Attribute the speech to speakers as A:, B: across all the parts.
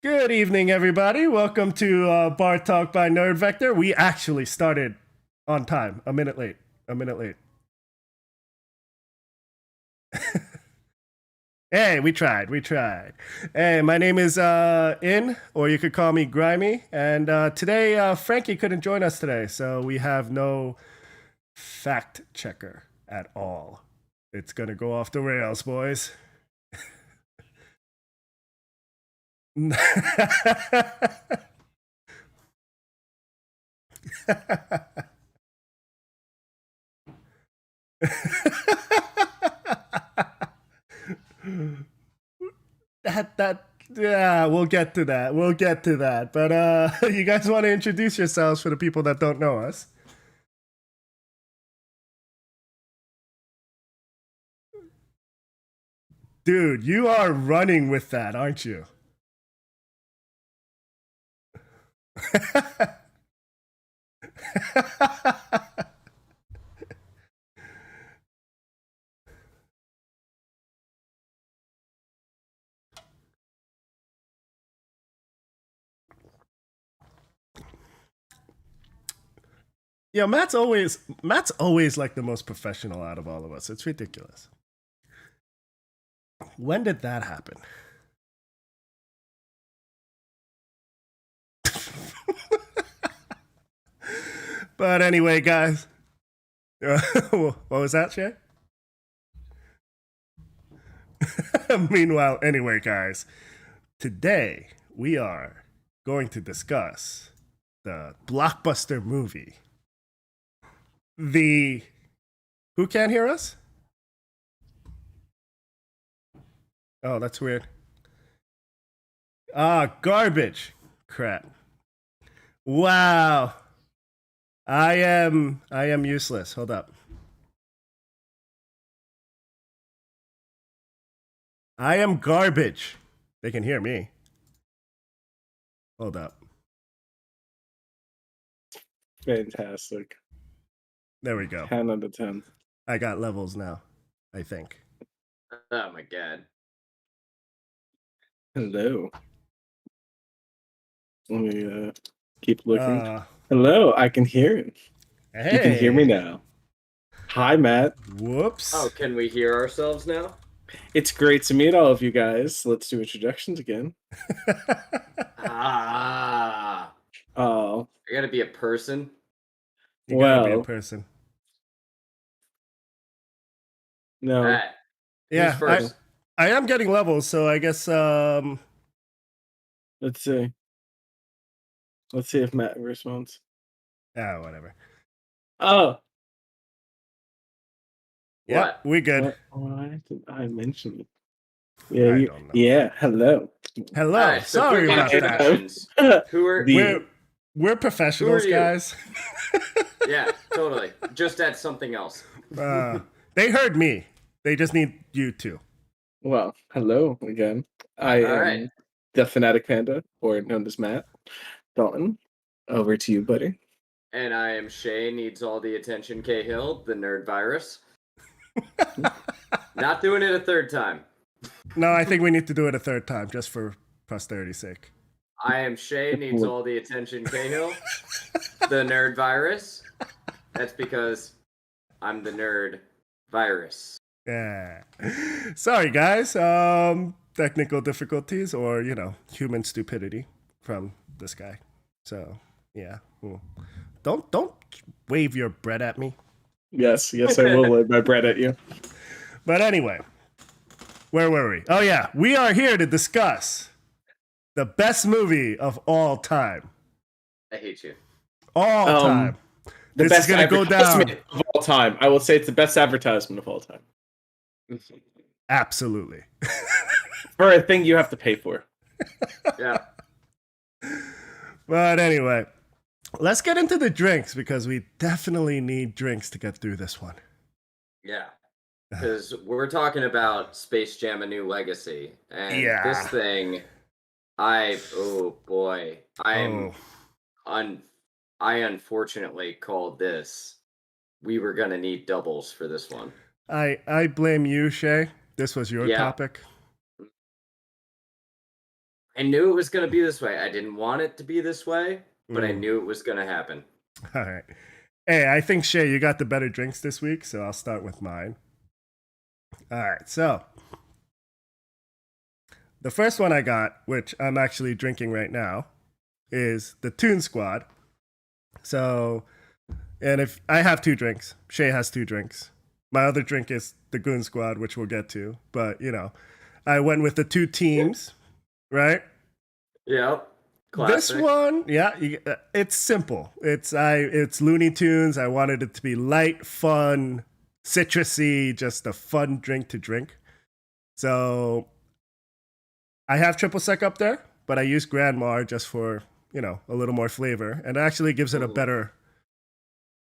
A: Good evening, everybody. Welcome to BarTALK by Nerd Vector. We actually started on time, a minute late. A minute late. Hey, we tried. We tried. Hey, my name is In, or you could call me Grimy. And today, Frankie couldn't join us today, so we have no fact checker at all. It's gonna go off the rails, boys. that yeah, we'll get to that. We'll get to that. But you guys want to introduce yourselves for the people that don't know us? Dude, you are running with that, aren't you? Yeah, Matt's always like the most professional out of all of us. It's ridiculous. When did that happen? But anyway, guys. What was that, Shay? Meanwhile, anyway, guys, today we are going to discuss the blockbuster movie. The Who can't hear us? Oh, that's weird. Garbage. Crap. Wow. I am useless. Hold up. I am garbage. They can hear me. Hold up.
B: Fantastic.
A: There we go.
B: 10 out of 10.
A: I got levels now, I think.
C: Oh my god.
B: Hello. Let me keep looking. Hello, I can hear you.
A: Hey.
B: You can hear me now. Hi, Matt.
A: Whoops.
C: Oh, can we hear ourselves now?
B: It's great to meet all of you guys. Let's do introductions again.
C: Ah.
B: Oh,
C: I gotta be a person.
A: You gotta be a
B: well,
A: person.
B: no.
C: Alright.
A: Yeah,
C: Who's first?
A: I am getting levels, so I guess
B: Let's see. Let's see if Matt responds.
A: whatever.
B: Oh,
A: Yeah,
C: What?
A: we good.
B: why did I mention it?
A: I
B: Yeah,
A: don't know.
B: yeah. Hello.
A: Hello.
C: Alright, so
A: Sorry
C: quick
A: about that.
C: introductions. Who are
A: We're professionals,
C: Who are you?
A: guys.
C: Yeah, totally. Just add something else.
A: They heard me. They just need you to.
B: Well, hello again. I
C: All
B: am
C: right.
B: the Fanatic Panda, or known as Matt Dalton. Over to you, buddy.
C: And I am Shay Needs All the Attention Cahill, the nerd virus. Not doing it a third time.
A: No, I think we need to do it a third time just for posterity's sake.
C: I am Shay Needs All the Attention Cahill, the nerd virus. That's because I'm the nerd virus.
A: Yeah. Sorry, guys. Technical difficulties or, human stupidity from this guy. So, yeah. Don't wave your bread at me.
B: Yes, I will lay my bread at you.
A: But anyway, where were we? Oh, yeah. We are here to discuss the best movie of all time.
C: I hate you.
A: All time.
B: The
A: This
B: best
A: is going to go down.
B: advertisement of all time. I will say it's the best advertisement of all time.
A: Absolutely.
B: For a thing you have to pay for.
C: Yeah.
A: But anyway, let's get into the drinks because we definitely need drinks to get through this one.
C: Yeah. Because we're talking about Space Jam: A New Legacy. And
A: Yeah.
C: this thing, oh boy. I unfortunately called this. We were going to need doubles for this one.
A: I blame you, Shay. This was your topic.
C: I knew it was going to be this way. I didn't want it to be this way, but I
A: Mm.
C: knew it was going to happen.
A: All right. Hey, I think Shay, you got the better drinks this week, so I'll start with mine. All right. So the first one I got, which I'm actually drinking right now, is the Toon Squad. So, and if I have two drinks, Shay has two drinks. My other drink is the Goon Squad, which we'll get to. But I went with the two teams, right?
C: Yep.
A: This
C: Classic.
A: one, yeah, it's simple. It's Looney Tunes. I wanted it to be light, fun, citrusy, just a fun drink to drink. So I have triple sec up there, but I use Grandma just for a little more flavor, and it actually gives it a better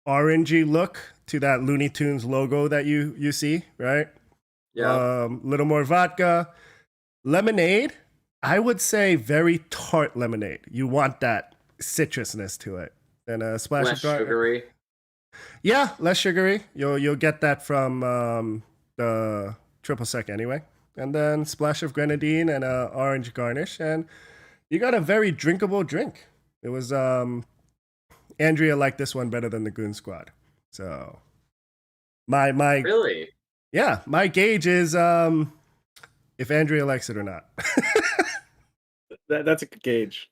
A: orangey look to that Looney Tunes logo that you see, right?
C: Yeah.
A: Little more vodka, lemonade. I would say very tart lemonade. You want that citrusness to it, and a splash
C: Less
A: of garlic.
C: sugary.
A: Yeah, less sugary. You'll get that from the triple sec anyway, and then splash of grenadine and a orange garnish, and you got a very drinkable drink. It was Andrea liked this one better than the Goon Squad, so my
C: Really?
A: yeah, my gauge is if Andrea likes it or not.
B: That's a good gauge.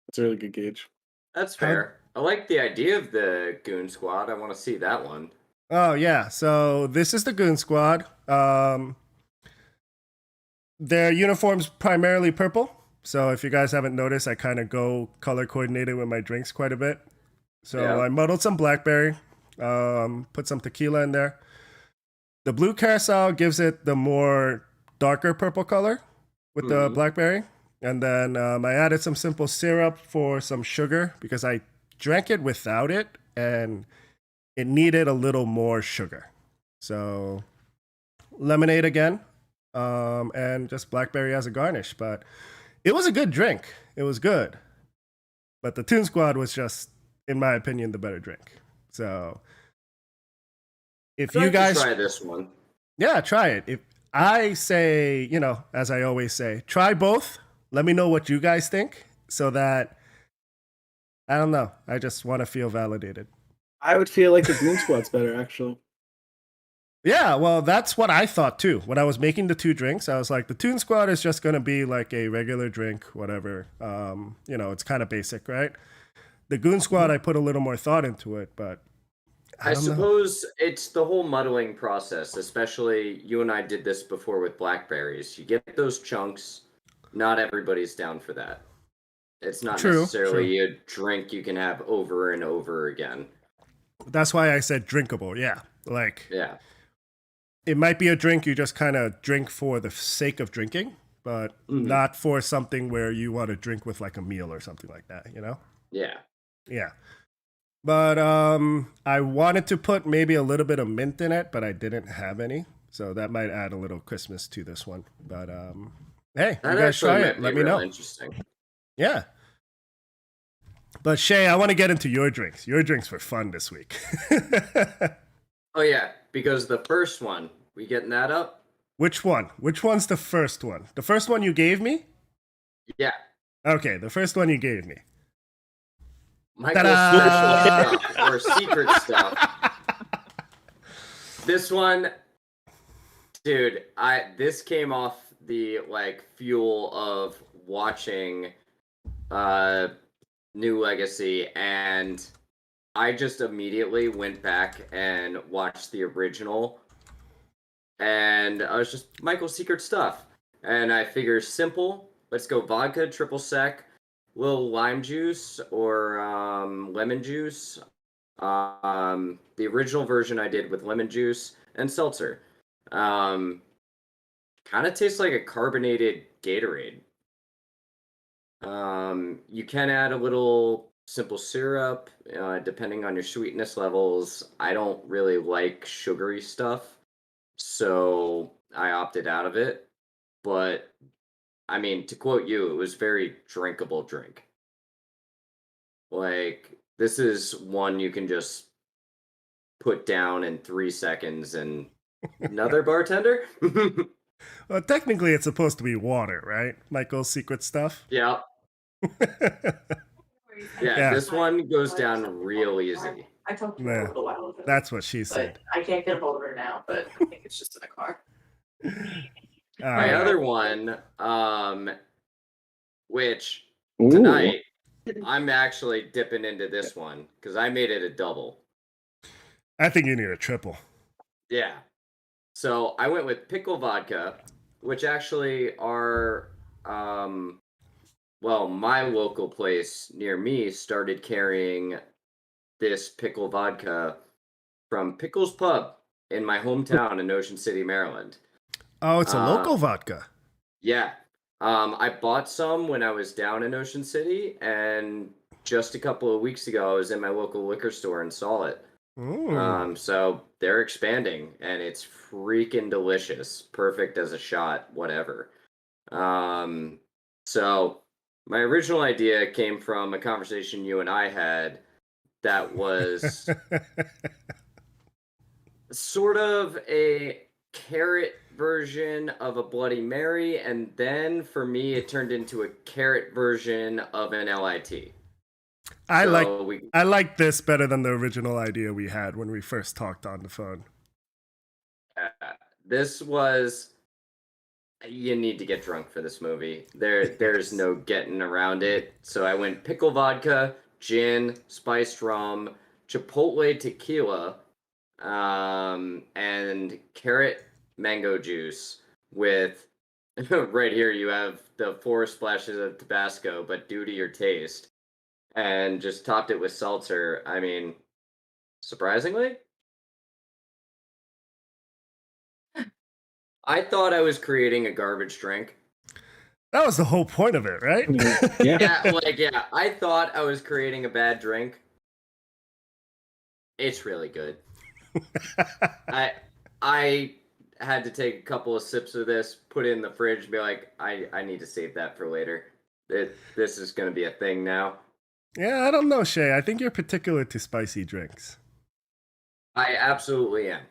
B: That's a really good gauge.
C: That's fair. I like the idea of the Goon Squad. I want to see that one.
A: Oh yeah, so this is the Goon Squad. Their uniform's primarily purple. So if you guys haven't noticed, I kind of go color coordinated with my drinks quite a bit. So
C: Yeah.
A: I muddled some blackberry, put some tequila in there. The blue carousel gives it the more darker purple color with the blackberry. And then I added some simple syrup for some sugar because I drank it without it and it needed a little more sugar. So lemonade again, and just blackberry as a garnish. But it was a good drink. It was good. But the Toon Squad was just, in my opinion, the better drink. So if
C: I'd
A: you
C: like to
A: guys
C: try this one.
A: yeah, try it. If I say, as I always say, try both. Let me know what you guys think so that I don't know. I just want to feel validated.
B: I would feel like the Goon Squad's better, actually.
A: Yeah, well, that's what I thought too. When I was making the two drinks, I was like, the Toon Squad is just going to be like a regular drink, whatever. It's kind of basic, right? The Goon Squad, I put a little more thought into it, but I don't know.
C: suppose it's the whole muddling process, especially you and I did this before with blackberries. You get those chunks. Not everybody's down for that. It's not necessarily a drink you can have over and over again.
A: That's why I said drinkable. Yeah. Like,
C: Yeah.
A: it might be a drink you just kind of drink for the sake of drinking, but not for something where you want to drink with like a meal or something like that,
C: Yeah.
A: Yeah. But I wanted to put maybe a little bit of mint in it, but I didn't have any. So that might add a little Christmas to this one. But hey,
C: That
A: you guys
C: actually
A: try
C: might
A: it.
C: be
A: Let me
C: real
A: know.
C: interesting.
A: Yeah. But Shay, I want to get into your drinks. Your drinks were fun this week.
C: Oh yeah, because the first one, we getting that up?
A: Which one? Which one's the first one? The first one you gave me?
C: Yeah.
A: Okay, the first one you gave me.
C: Michael's
A: Ta-da!
C: special stuff or secret stuff. This one, dude, this came off the fuel of watching New Legacy, and I just immediately went back and watched the original, and I was just Michael's secret stuff, and I figure simple. Let's go vodka, triple sec, little lime juice or lemon juice. The original version I did with lemon juice and seltzer. Kind of tastes like a carbonated Gatorade. You can add a little simple syrup, depending on your sweetness levels. I don't really like sugary stuff, so I opted out of it. But I mean, to quote you, it was very drinkable drink. This is one you can just put down in 3 seconds and another bartender.
A: Well, technically, it's supposed to be water, right? Michael's secret stuff.
C: Yeah. Yeah,
A: Yeah.
C: this one goes down real easy.
D: I talked to her
A: Yeah.
D: a little while ago.
A: That's what she said.
D: But I can't get a hold of her now, but I think it's just in a car.
C: My
A: Uh,
C: other one, which
B: Ooh.
C: tonight I'm actually dipping into this one because I made it a double.
A: I think you need a triple.
C: Yeah. So I went with pickle vodka, which actually are, well, my local place near me started carrying this pickle vodka from Pickles Pub in my hometown in Ocean City, Maryland.
A: Oh, it's a local vodka.
C: Yeah. I bought some when I was down in Ocean City, and just a couple of weeks ago, I was in my local liquor store and saw it.
A: Ooh.
C: So they're expanding, and it's freaking delicious. Perfect as a shot, whatever. So my original idea came from a conversation you and I had that was sort of a carrot version of a Bloody Mary, and then for me, it turned into a carrot version of an LIT.
A: I
C: So
A: like this better than the original idea we had when we first talked on the phone.
C: This was, you need to get drunk for this movie. There's no getting around it. So I went pickle vodka, gin, spiced rum, chipotle tequila, and carrot mango juice with right here you have the 4 splashes of Tabasco, but due to your taste, and just topped it with seltzer. I mean, surprisingly, I thought I was creating a garbage drink.
A: That was the whole point of it, right?
B: Yeah.
C: Yeah, I thought I was creating a bad drink. It's really good. I had to take a couple of sips of this, put it in the fridge, and be like, I need to save that for later. This is going to be a thing now.
A: Yeah, I don't know, Shay. I think you're particular to spicy drinks.
C: I absolutely am.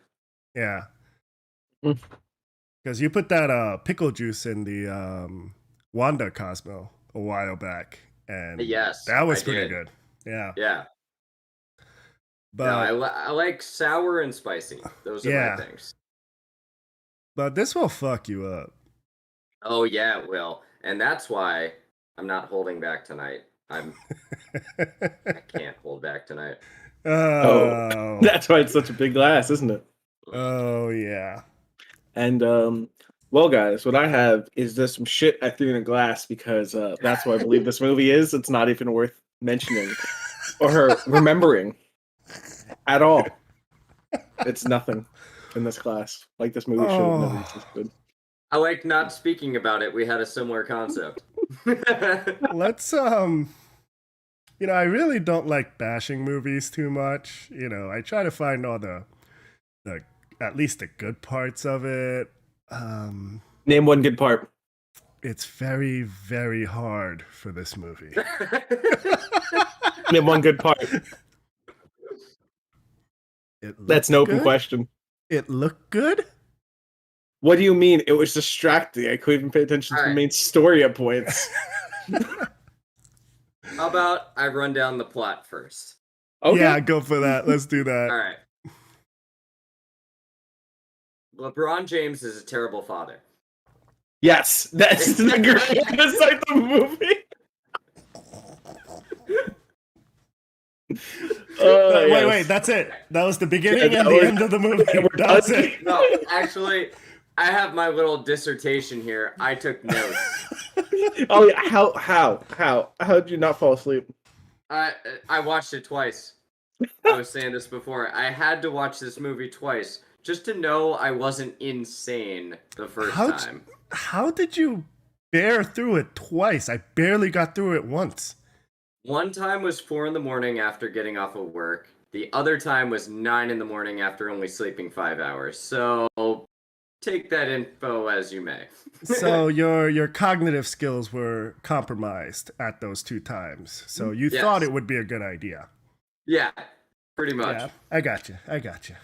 A: Yeah.
B: Mm.
A: Because you put that pickle juice in the Wanda Cosmo a while back, and
C: Yes,
A: that was
C: I
A: pretty
C: did.
A: good. Yeah.
C: Yeah.
A: But
C: No, I like sour and spicy. Those are
A: Yeah.
C: my things.
A: but this will fuck you up.
C: Oh yeah, it will. And that's why I'm not holding back tonight. I can't hold back tonight.
A: Oh.
B: That's why it's such a big glass, isn't it?
A: Oh yeah.
B: And well, guys, what I have is just some shit I threw in a glass because that's what I believe this movie is. It's not even worth mentioning or remembering at all. It's nothing in this class. Like this movie should have never existed.
C: I like not speaking about it. We had a similar concept.
A: Let's I really don't like bashing movies too much. I try to find all the at least the good parts of it.
B: Name one good part.
A: It's very, very hard for this movie.
B: Name one good part. That's an open question.
A: It looked good?
B: What do you mean? It was distracting. I couldn't even pay attention to the main story at points.
C: How about I run down the plot first?
B: Okay.
A: Yeah, go for that. Let's do that.
C: All right. LeBron James is a terrible father.
B: Yes, that's the greatest part of the movie.
A: Wait, that's it. That was the beginning and the end of the movie. That's it.
C: No, actually, I have my little dissertation here. I took notes.
B: Oh yeah, how did you not fall asleep?
C: I watched it twice. I was saying this before. I had to watch this movie twice just to know I wasn't insane the first time.
A: How did you bear through it twice? I barely got through it once.
C: One time was 4 a.m. after getting off of work. The other time was 9 a.m. after only sleeping 5 hours. So take that info as you may.
A: So your cognitive skills were compromised at those 2 times. So you thought it would be a good idea.
C: Yeah, pretty much.
A: Yeah, I got you.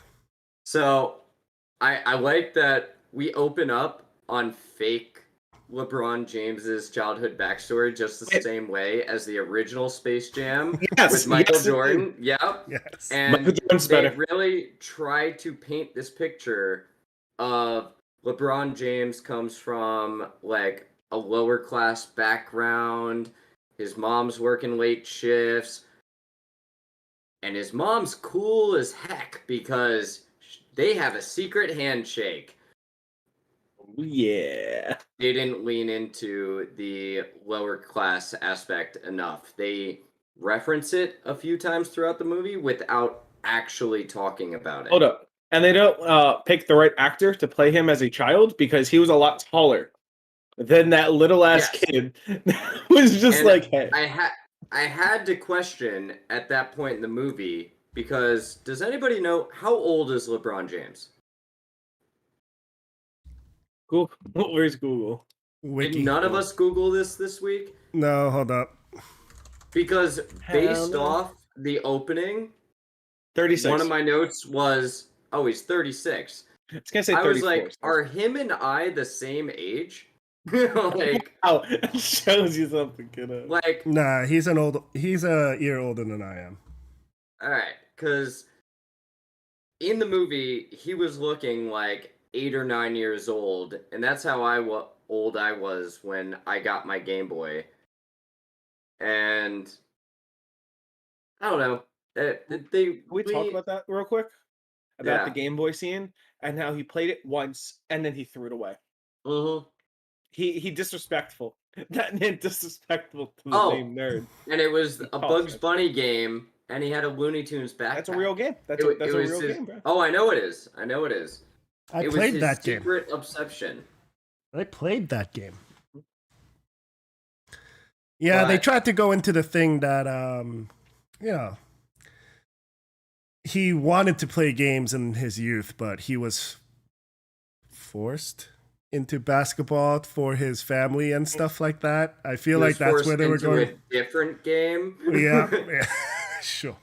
C: So I like that we open up on fake LeBron James's childhood backstory just the same way as the original Space Jam
B: Yes,
C: with Michael
B: yes,
C: Jordan. Yep.
A: Yes.
C: And
B: Michael Jordan's
C: they
B: better.
C: really tried to paint this picture of LeBron James comes from like a lower class background. His mom's working late shifts. And his mom's cool as heck because they have a secret handshake.
B: Yeah.
C: They didn't lean into the lower class aspect enough. They reference it a few times throughout the movie without actually talking about it.
B: Hold up. And they don't pick the right actor to play him as a child because he was a lot taller than that little ass
C: Yes.
B: kid. Was just
C: And
B: like, hey.
C: I had to question at that point in the movie because does anybody know how old is LeBron James?
B: Google. Where's Google?
A: Wiki.
C: Did none of us Google this week?
A: No, hold up.
C: Because based
B: no.
C: off the opening,
B: 36.
C: one of my notes was, oh, he's 36.
B: I was gonna say
C: I
B: 34.
C: was like, are him and I the same age? like,
B: Oh, it shows you something, kiddo.
C: like,
A: Nah, he's a year older than I am.
C: all right, because in the movie he was looking like 8 or 9 years old, and that's how old I was when I got my Game Boy. And I don't know.
B: Can we talk about that real quick? About the
C: Yeah.
B: Game Boy scene and how he played it once and then he threw it away.
C: Mm-hmm.
B: He disrespectful. That man disrespectful to the
C: Oh.
B: name nerd.
C: And it was
B: He
C: a
B: calls
C: Bugs
B: it.
C: Bunny game, and he had a Looney Tunes backpack.
B: That's a real game. That's
C: It
B: a
C: was
B: real
C: his-
B: game, bro.
C: Oh, I know it is. I know it is.
A: I
C: It was
A: played
C: his
A: that game.
C: secret obsession.
A: I played that game. Yeah, they
C: But-
A: tried to go into the thing that you know, he wanted to play games in his youth, but he was forced into basketball for his family and stuff like that. I feel
C: He
A: like
C: was
A: that's
C: forced
A: where they were
C: into
A: going.
C: a different game.
A: Yeah, yeah. Sure.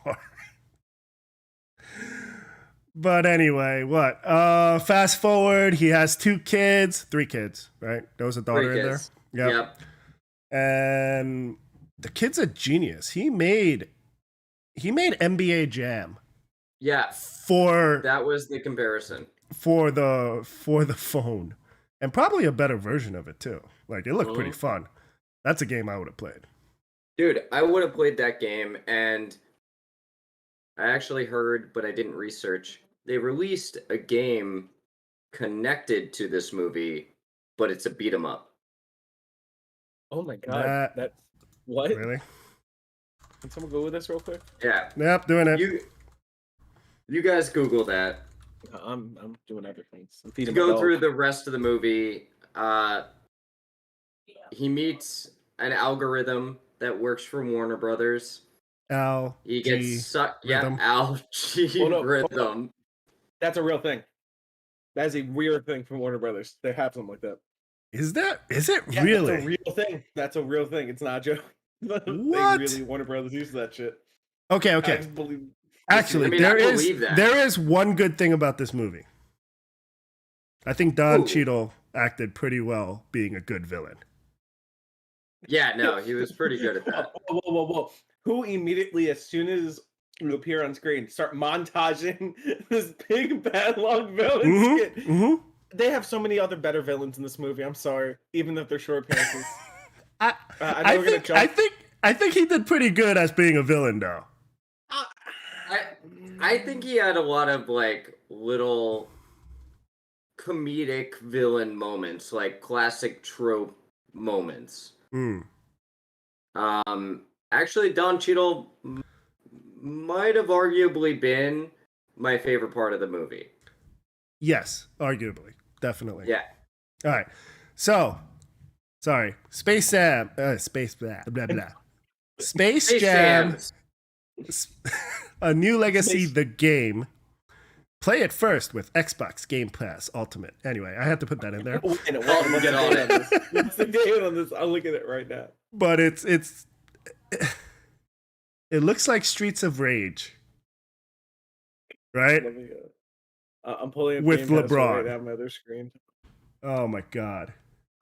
A: But anyway, what? Fast forward, he has 3 kids, right? There was a daughter in there.
C: kids.
A: Yep.
C: Yep.
A: And the kid's a genius. He made NBA Jam
C: Yeah,
A: for
C: that was the comparison.
A: the phone, and probably a better version of it too. Like it looked pretty
C: Mhm.
A: fun. That's a game I would have played.
C: Dude, I would have played that game, and I actually heard, but I didn't research. They released a game connected to this movie, but it's a beat 'em up.
B: Oh my god. That's what?
A: Really?
B: Can someone go with this real quick?
C: Yeah,
A: Yep, doing it.
C: you guys Google that.
B: I'm doing everything. I'm
C: To
B: feeding
C: go
B: my dog.
C: through the rest of the movie, he meets an algorithm that works for Warner Brothers. He gets sucked. Yeah,
A: rhythm.
B: Hold up.
C: Rhythm.
B: That's a real thing. That is a weird thing from Warner Brothers. They have something like that.
A: Is it
B: Yeah,
A: really?
B: That's a real thing. That's a real thing. It's not a joke.
A: What?
B: They really Warner Brothers uses that shit.
A: Okay,
B: I
A: okay.
B: just believe.
A: Actually,
C: I mean, I
A: there is
C: believe that.
A: there is one good thing about this movie. I think Don
C: Ooh.
A: Cheadle acted pretty well being a good villain.
C: Yeah, no, he was pretty good at that.
B: Whoa. Who immediately, as soon as you appear on screen, start montaging this big bad long villain skit?
A: Mm-hmm.
B: They have so many other better villains in this movie. I'm sorry, even if they're short appearances.
A: I
B: I know we're gonna jump.
A: I think he did pretty good as being a villain, though.
C: I think he had a lot of like little comedic villain moments, like classic trope moments.
A: Mm.
C: Actually, Don Cheadle might have arguably been my favorite part of the movie.
A: Yes, arguably, definitely.
C: Yeah.
A: All right. So, sorry, Space Jam, Space blah blah blah. Space Jam, A New Legacy,
B: Space-
A: the game. Play it first with Xbox Game Pass Ultimate. Anyway, I had to put that in there.
B: What's
C: Get on
B: this? What's the game on this? I'll look at it right now.
A: But it looks like Streets of Rage, right?
B: Let me, I'm pulling up
A: With
B: Game Pass
A: LeBron.
B: right now on my other screen.
A: Oh my god.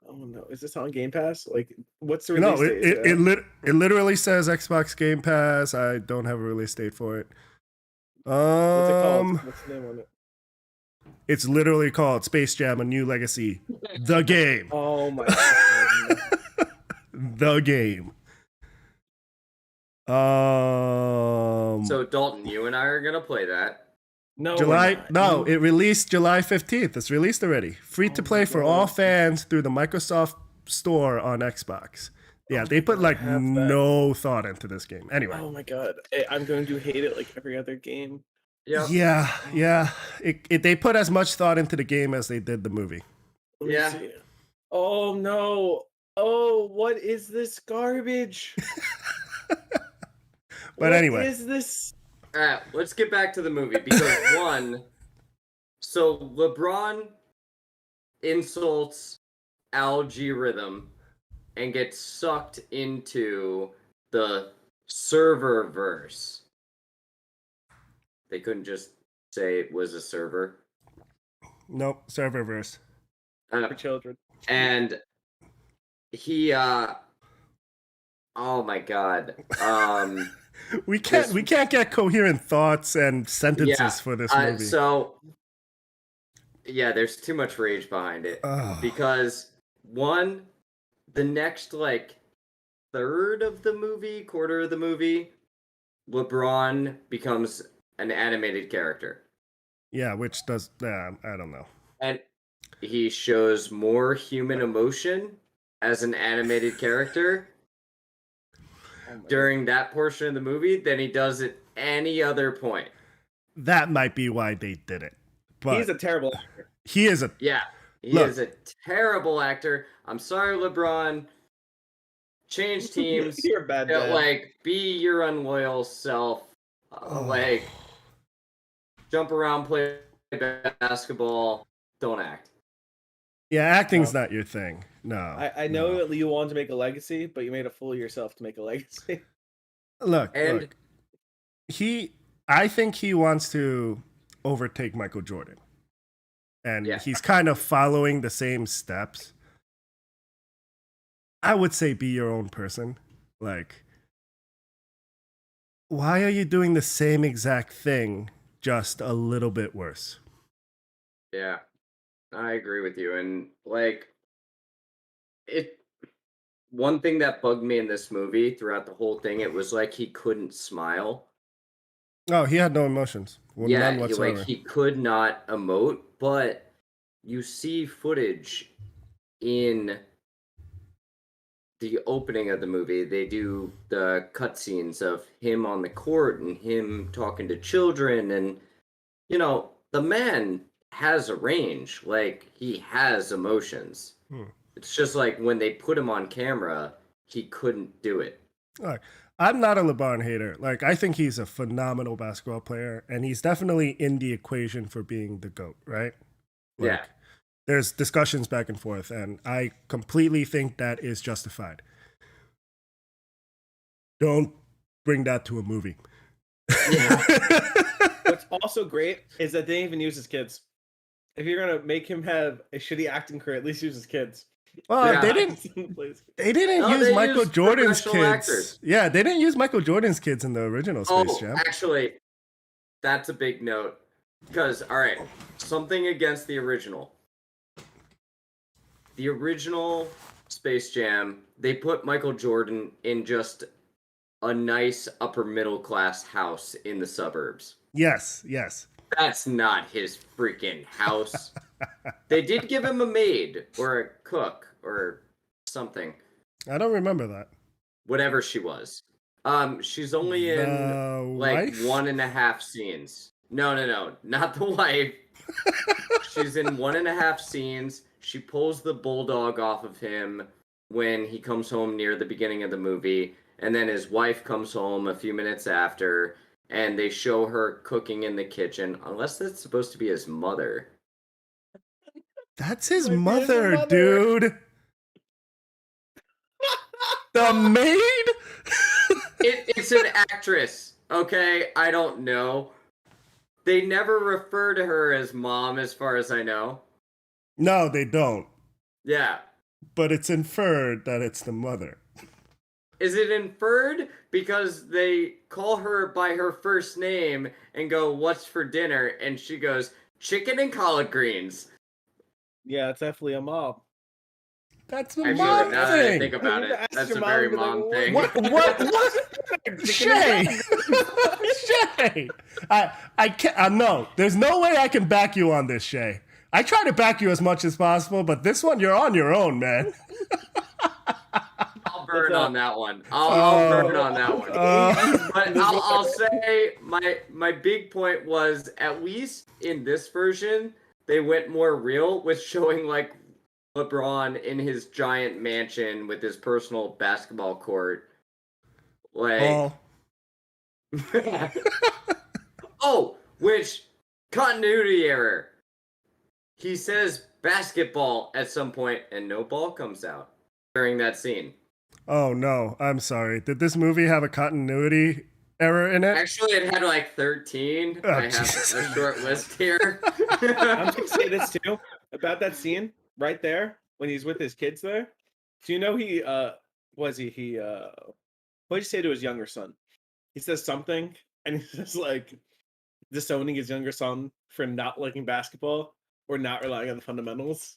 B: Oh no, is this on Game Pass? Like, what's the
A: No,
B: release date?
A: it literally says Xbox Game Pass. I don't have a release date for it.
B: What's it called? What's the name on it?
A: It's literally called Space Jam: A New Legacy, the game.
B: Oh my god.
A: The game.
C: So Dalton, you and I are gonna play that.
B: No, we're
A: July.
B: not.
A: No, it released July 15th. It's released already. Free to play for all fans through the Microsoft Store on Xbox. Yeah, they put like
B: have that.
A: no thought into this game. Anyway.
B: Oh my god, I'm going to hate it like every other game.
C: Yep.
A: Yeah. They put as much thought into the game as they did the movie.
B: Let me
C: Yeah.
B: see. Oh no. Oh, what is this garbage?
A: But anyway.
B: What is this?
C: All right, let's get back to the movie because so LeBron insults Algae Rhythm and gets sucked into the server verse. They couldn't just say it was a server.
A: Nope, serververse.
B: For children.
C: And he oh my god.
A: We can't get coherent thoughts and sentences
C: Yeah,
A: for this movie.
C: So yeah, there's too much rage behind it.
A: Ugh.
C: Because the next like quarter of the movie, LeBron becomes an animated character.
A: Yeah, which does I don't know.
C: And he shows more human emotion as an animated character during that portion of the movie than he does at any other point.
A: That might be why they did it. But
B: He's a terrible actor.
A: he is a
C: Yeah, he
A: Look.
C: is a terrible actor. I'm sorry, LeBron. Change teams.
B: You're a bad dad.
C: Like, be your unloyal self. Like, jump around, play basketball. Don't act.
A: Yeah, acting's not your thing. No.
B: I know that you wanted to make a legacy, but you made a fool of yourself to make a legacy.
A: Look,
C: And
A: I think he wants to overtake Michael Jordan. And
C: Yeah.
A: he's kind of following the same steps. I would say be your own person. Like, why are you doing the same exact thing, just a little bit worse?
C: yeah, I agree with you. And like, one thing that bugged me in this movie throughout the whole thing, it was like he couldn't smile.
A: Oh, he had no emotions. Well,
C: Yeah,
A: none whatsoever.
C: he could not emote, but you see footage in the opening of the movie. They do the cutscenes of him on the court and him talking to children, and the man has a range. Like, he has emotions. It's just like when they put him on camera, he couldn't do it.
A: All right. I'm not a LeBron hater. Like, I think he's a phenomenal basketball player, and he's definitely in the equation for being the GOAT, right? Like,
C: Yeah.
A: There's discussions back and forth, and I completely think that is justified. Don't bring that to a movie.
B: What's also great is that they didn't even use his kids. If you're gonna make him have a shitty acting career, at least use his kids.
A: Well,
C: Yeah.
A: they didn't
C: No,
A: use
C: they
A: Michael
C: used
A: Jordan's
C: professional
A: kids.
C: actors.
A: Yeah, they didn't use Michael Jordan's kids in the original Space Jam.
C: Actually, that's a big note. Because, all right, something against the original. The original Space Jam, they put Michael Jordan in just a nice upper middle class house in the suburbs.
A: Yes.
C: That's not his freaking house. They did give him a maid or a cook or something.
A: I don't remember that.
C: Whatever she was. She's only in
A: The
C: like
A: wife?
C: 1.5 scenes. No, not the wife. She's in 1.5 scenes. She pulls the bulldog off of him when he comes home near the beginning of the movie, and then his wife comes home a few minutes after, and they show her cooking in the kitchen, unless that's supposed to be his mother.
A: That's his
B: Might be his
A: mother,
B: mother.
A: dude. The maid?
C: It's an actress, okay? I don't know. They never refer to her as mom, as far as I know.
A: No, they don't.
C: Yeah.
A: But it's inferred that it's the mother.
C: Is it inferred because they call her by her first name and go, "What's for dinner?" And she goes, "Chicken and collard greens."
B: Yeah, it's definitely a mob.
A: That's the
C: Actually,
A: mom
C: now that I think
A: thing.
C: about
B: You
C: it,
B: ask
C: that's
B: your
C: a
B: mom,
C: very
B: be like,
C: mom
B: "What-
C: thing.
A: What? Shay! Shay! I can't, no, there's no way I can back you on this, Shay. I try to back you as much as possible, but this one, you're on your own, man.
C: I'll burn
B: What's up?
C: on that one. I'll burn
A: Oh.
C: on that one.
A: Uh,
C: But I'll say my big point was, at least in this version, they went more real with showing like LeBron in his giant mansion with his personal basketball court. Like,
A: oh,
C: oh, which continuity error. He says basketball at some point and no ball comes out during that scene.
A: oh no, I'm sorry. Did this movie have a continuity error in it?
C: Actually, it had like 13.
A: Oh,
C: I have
A: Jesus.
C: a short list here.
B: I'm gonna say this too about that scene right there when he's with his kids there. Do you know he what did he say to his younger son? He says something and he's just like disowning his younger son for not liking basketball or not relying on the fundamentals.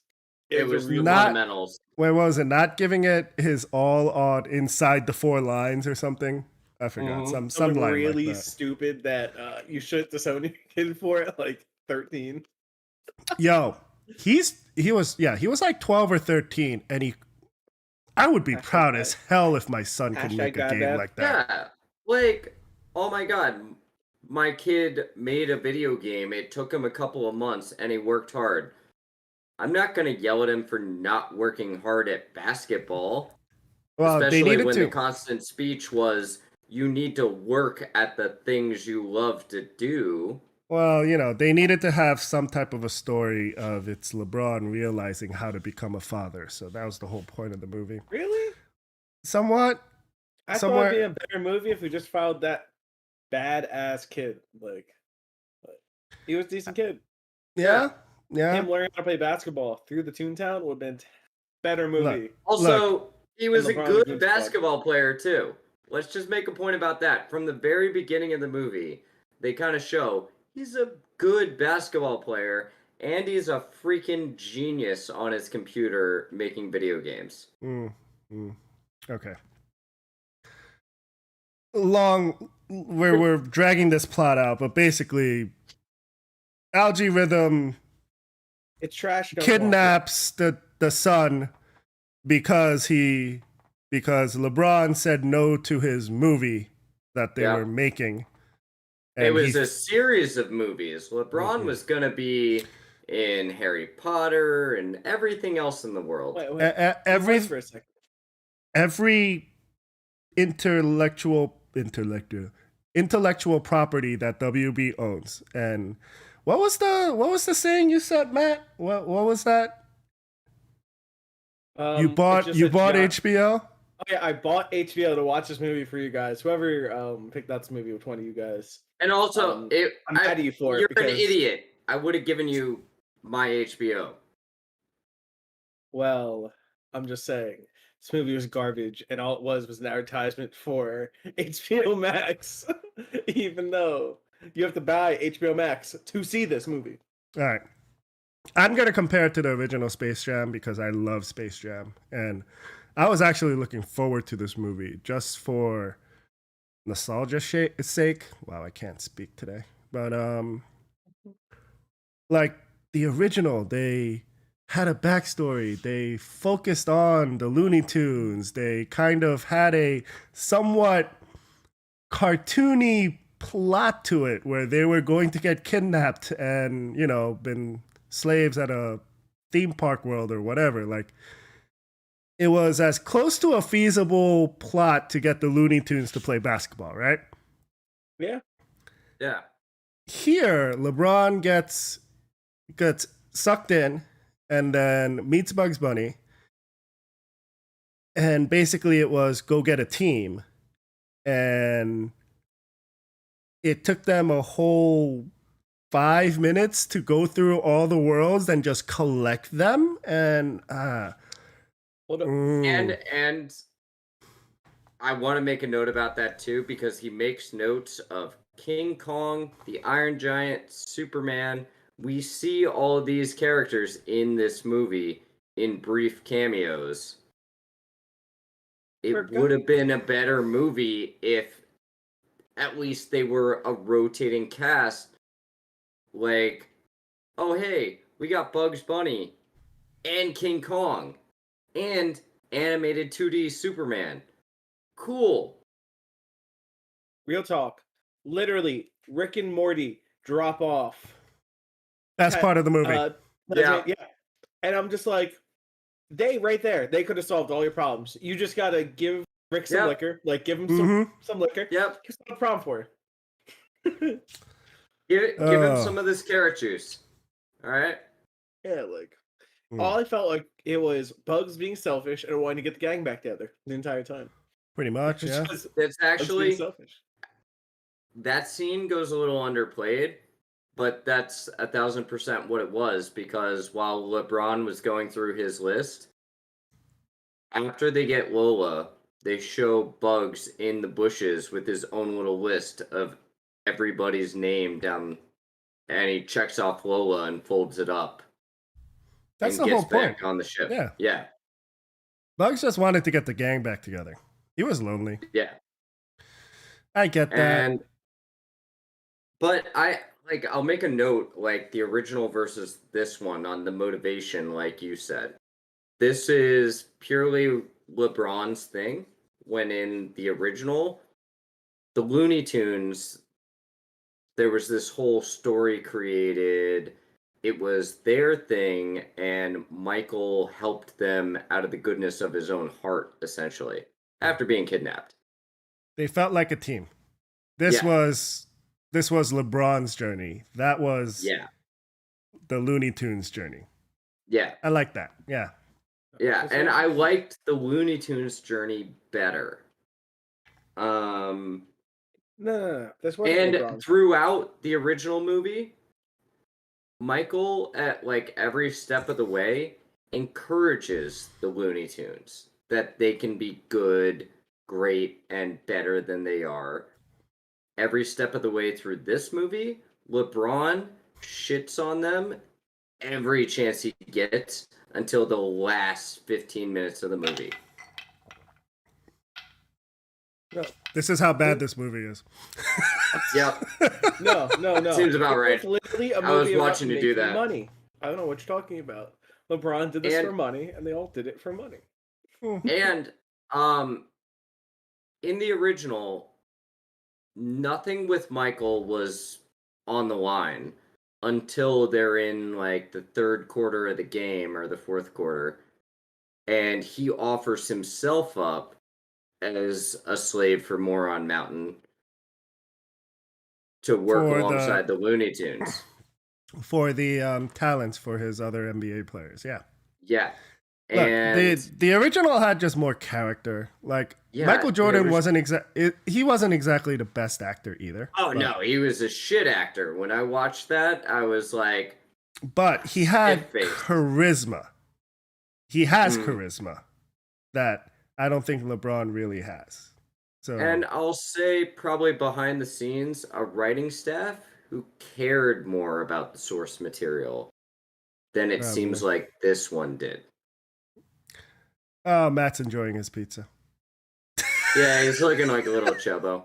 C: It was
B: a
C: the
B: real
A: not-
C: fundamentals.
A: Wait, what was it? Not giving it his all on inside the 4 lines or something? I forgot.
C: Mhm.
A: Some
B: something
A: line
B: really
A: like that.
B: stupid that you should disown your kid for at like 13.
A: Yo, he was like 12 or 13, and I would be
B: Hashtag
A: proud
B: dad.
A: as hell if my son could
B: Hashtag
A: make a
B: dad
A: game
B: dad.
A: like that.
C: Yeah. Like, oh my god. My kid made a video game. It took him a couple of months and he worked hard. I'm not going to yell at him for not working hard at basketball.
A: Well, they
C: Especially
A: needed
C: when
A: to.
C: the constant speech was, you need to work at the things you love to do.
A: Well, they needed to have some type of a story of it's LeBron realizing how to become a father. So that was the whole point of the movie.
B: Really?
A: Somewhat.
B: I thought
A: Somewhere-
B: it'd be a better movie if we just followed that badass kid. Like, he was a decent kid.
A: Yeah. Yeah.
B: Him learning how to play basketball through the Toontown would have been better movie.
C: Also, he was a
B: LeBron's
C: good
B: good
C: basketball player too. Let's just make a point about that. From the very beginning of the movie, they kind of show he's a good basketball player and he's a freaking genius on his computer making video games.
A: Okay. We're dragging this plot out, but basically, Algae Rhythm
B: It's trash. Don't
A: kidnaps the son because LeBron said no to his movie that they
C: Yeah.
A: were making.
C: It was a series of movies. LeBron
A: Mhm.
C: was going to be in Harry Potter and everything else in the world.
B: Wait,
A: every
B: pause for a second.
A: every intellectual property that WB owns. And what was the saying you said, Matt? What was that? You
B: It
A: bought
B: just said
A: HBO?
B: Oh yeah, I bought HBO to watch this movie for you guys. Whoever picked that movie with one of you guys.
C: And also,
B: I'm mad at you for it
C: you're an
B: because-
C: idiot. I would have given you my HBO.
B: Well, I'm just saying, this movie was garbage, and all it was an advertisement for HBO Max. Even though you have to buy HBO Max to see this movie.
A: All right. I'm going to compare it to the original Space Jam because I love Space Jam. And I was actually looking forward to this movie just for nostalgia's sake. Wow, I can't speak today. But like the original, they had a backstory. They focused on the Looney Tunes. They kind of had a somewhat cartoony plot to it where they were going to get kidnapped and, been slaves at a theme park world or whatever. Like, it was as close to a feasible plot to get the Looney Tunes to play basketball, right?
B: Yeah.
C: Yeah.
A: Here, LeBron gets sucked in and then meets Bugs Bunny. And basically it was go get a team. And it took them a whole 5 minutes to go through all the worlds and just collect them, and
B: Hold up.
C: And I want to make a note about that too, because he makes notes of King Kong, the Iron Giant, Superman. We see all of these characters in this movie in brief cameos. It would have been a better movie if at least they were a rotating cast. Like, oh hey, we got Bugs Bunny and King Kong and animated 2D Superman. Cool.
B: Real talk. Literally, Rick and Morty drop off.
A: that's part of the movie.
B: Yeah. And I'm just like, they could have solved all your problems. You just gotta give Rick some liquor, like give him some liquor.
C: Yep.
B: Here's not a problem for you.
C: Give him some of this carrot juice. All right.
B: Yeah, like all I felt like it was Bugs being selfish and wanting to get the gang back together the entire time.
A: Pretty much, yeah.
C: It's actually
B: selfish.
C: That scene goes a little underplayed, but that's 1,000% what it was, because while LeBron was going through his list, after they get Lola, they show Bugs in the bushes with his own little list of everybody's name down, and he checks off Lola and folds it up.
A: That's
C: and
A: the whole
C: gets back
A: point.
C: on the ship.
A: Yeah.
C: Yeah.
A: Bugs just wanted to get the gang back together. He was lonely.
C: Yeah.
A: I get that.
C: But I'll make a note, like the original versus this one on the motivation, like you said. This is purely LeBron's thing, when in the original, the Looney Tunes, there was this whole story created. It was their thing, and Michael helped them out of the goodness of his own heart, essentially, after being kidnapped.
A: They felt like a team. This was LeBron's journey. That was the Looney Tunes journey.
C: Yeah.
A: I like that. Yeah.
C: Yeah, and I liked the Looney Tunes journey better.
B: No. That's what.
C: And throughout the original movie, Michael, at like every step of the way, encourages the Looney Tunes that they can be good, great, and better than they are. Every step of the way through this movie, LeBron shits on them every chance he gets until the last 15 minutes of the movie.
B: No.
A: This is how bad this movie is.
C: Yep.
B: No.
C: Seems about right.
B: It's literally a movie
C: I was watching you do that.
B: Money. I don't know what you're talking about. LeBron did this for money, and they all did it for money.
C: And in the original, nothing with Michael was on the line until they're in like the third quarter of the game or the fourth quarter, and he offers himself up as a slave for Moron Mountain to work alongside the Looney Tunes.
A: For the talents for his other NBA players, yeah.
C: Yeah.
A: Look, the original had just more character. Like Michael Jordan wasn't exactly the best actor either.
C: Oh no, he was a shit actor. When I watched that, I was like,
A: but he had charisma. He has charisma that I don't think LeBron really has. So,
C: and I'll say probably behind the scenes, a writing staff who cared more about the source material than it seems like this one did.
A: Oh, Matt's enjoying his pizza.
B: Yeah, he's looking like a little chubbo.